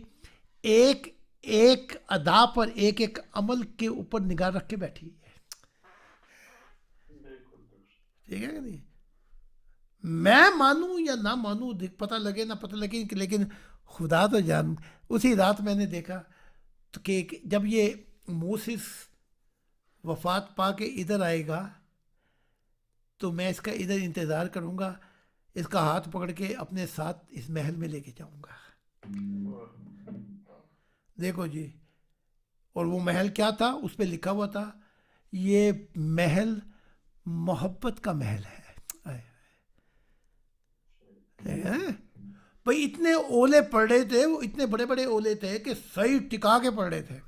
ایک ایک ادا پر، ایک ایک عمل کے اوپر نگاہ رکھ کے بیٹھی ہے. ٹھیک ہے کہ نہیں؟ میں مانوں یا نہ مانوں، پتہ لگے نہ پتہ لگے، لیکن خدا تو جان. اسی رات میں نے دیکھا کہ جب یہ موسیس وفات پا کے ادھر آئے گا تو میں اس کا ادھر انتظار کروں گا، اس کا ہاتھ پکڑ کے اپنے ساتھ اس محل میں لے کے جاؤں گا. دیکھو جی، اور وہ محل کیا تھا؟ اس پہ لکھا ہوا تھا یہ محل محبت کا محل ہے. بھائی اتنے اولے پڑ رہے تھے، وہ اتنے بڑے بڑے اولے تھے کہ صحیح ٹکا کے پڑ رہے تھے.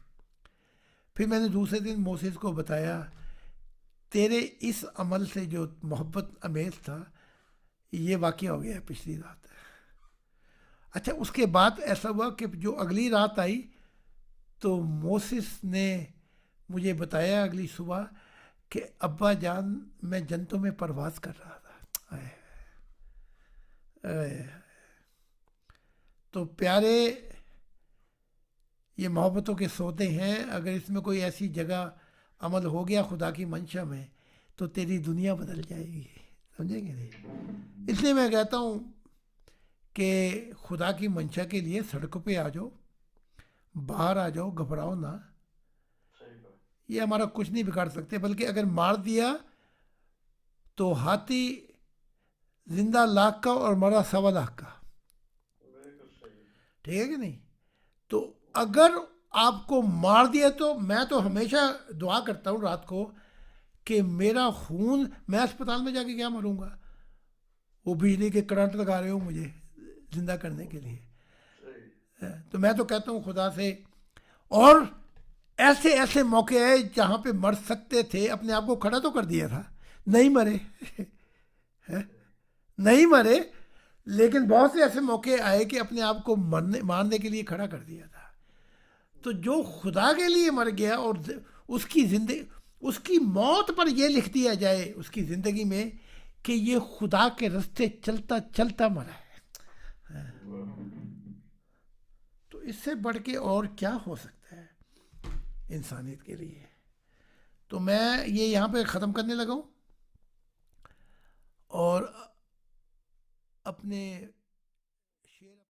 پھر میں نے دوسرے دن موسیس کو بتایا تیرے اس عمل سے جو محبت امیز تھا یہ واقعہ ہو گیا پچھلی رات. اچھا، اس کے بعد ایسا ہوا کہ جو اگلی رات آئی تو موسیس نے مجھے بتایا اگلی صبح کہ ابا جان میں جنتوں میں پرواز کر رہا تھا. تو پیارے، یہ محبتوں کے سودے ہیں. اگر اس میں کوئی ایسی جگہ عمل ہو گیا خدا کی منشا میں تو تیری دنیا بدل جائے گی. سمجھیں گے نہیں؟ اس لیے میں کہتا ہوں کہ خدا کی منشا کے لیے سڑکوں پہ آ جاؤ، باہر آ جاؤ، گھبراؤ نہ. یہ ہمارا کچھ نہیں بگاڑ سکتے، بلکہ اگر مار دیا تو ہاتھی زندہ لاکھ کا اور مرا 1.25 لاکھ کا. ٹھیک ہے کہ نہیں؟ تو اگر آپ کو مار دیا تو میں تو ہمیشہ دعا کرتا ہوں رات کو کہ میرا خون، میں اسپتال میں جا کے کیا مروں گا، وہ بجلی کے کرنٹ لگا رہے ہو مجھے زندہ کرنے کے لیے. تو میں تو کہتا ہوں خدا سے. اور ایسے ایسے موقع ہے جہاں پہ مر سکتے تھے، اپنے آپ کو کھڑا تو کر دیا تھا، نہیں مرے نہیں مرے، لیکن بہت سے ایسے موقع آئے کہ اپنے آپ کو مارنے کے لیے کھڑا کر دیا تھا. تو جو خدا کے لیے مر گیا اور اس کی زندگی، اس کی موت پر یہ لکھ دیا جائے اس کی زندگی میں کہ یہ خدا کے رستے چلتا چلتا مرا ہے، تو اس سے بڑھ کے اور کیا ہو سکتا ہے انسانیت کے لیے. تو میں یہ یہاں پہ ختم کرنے لگا ہوں اور اپنے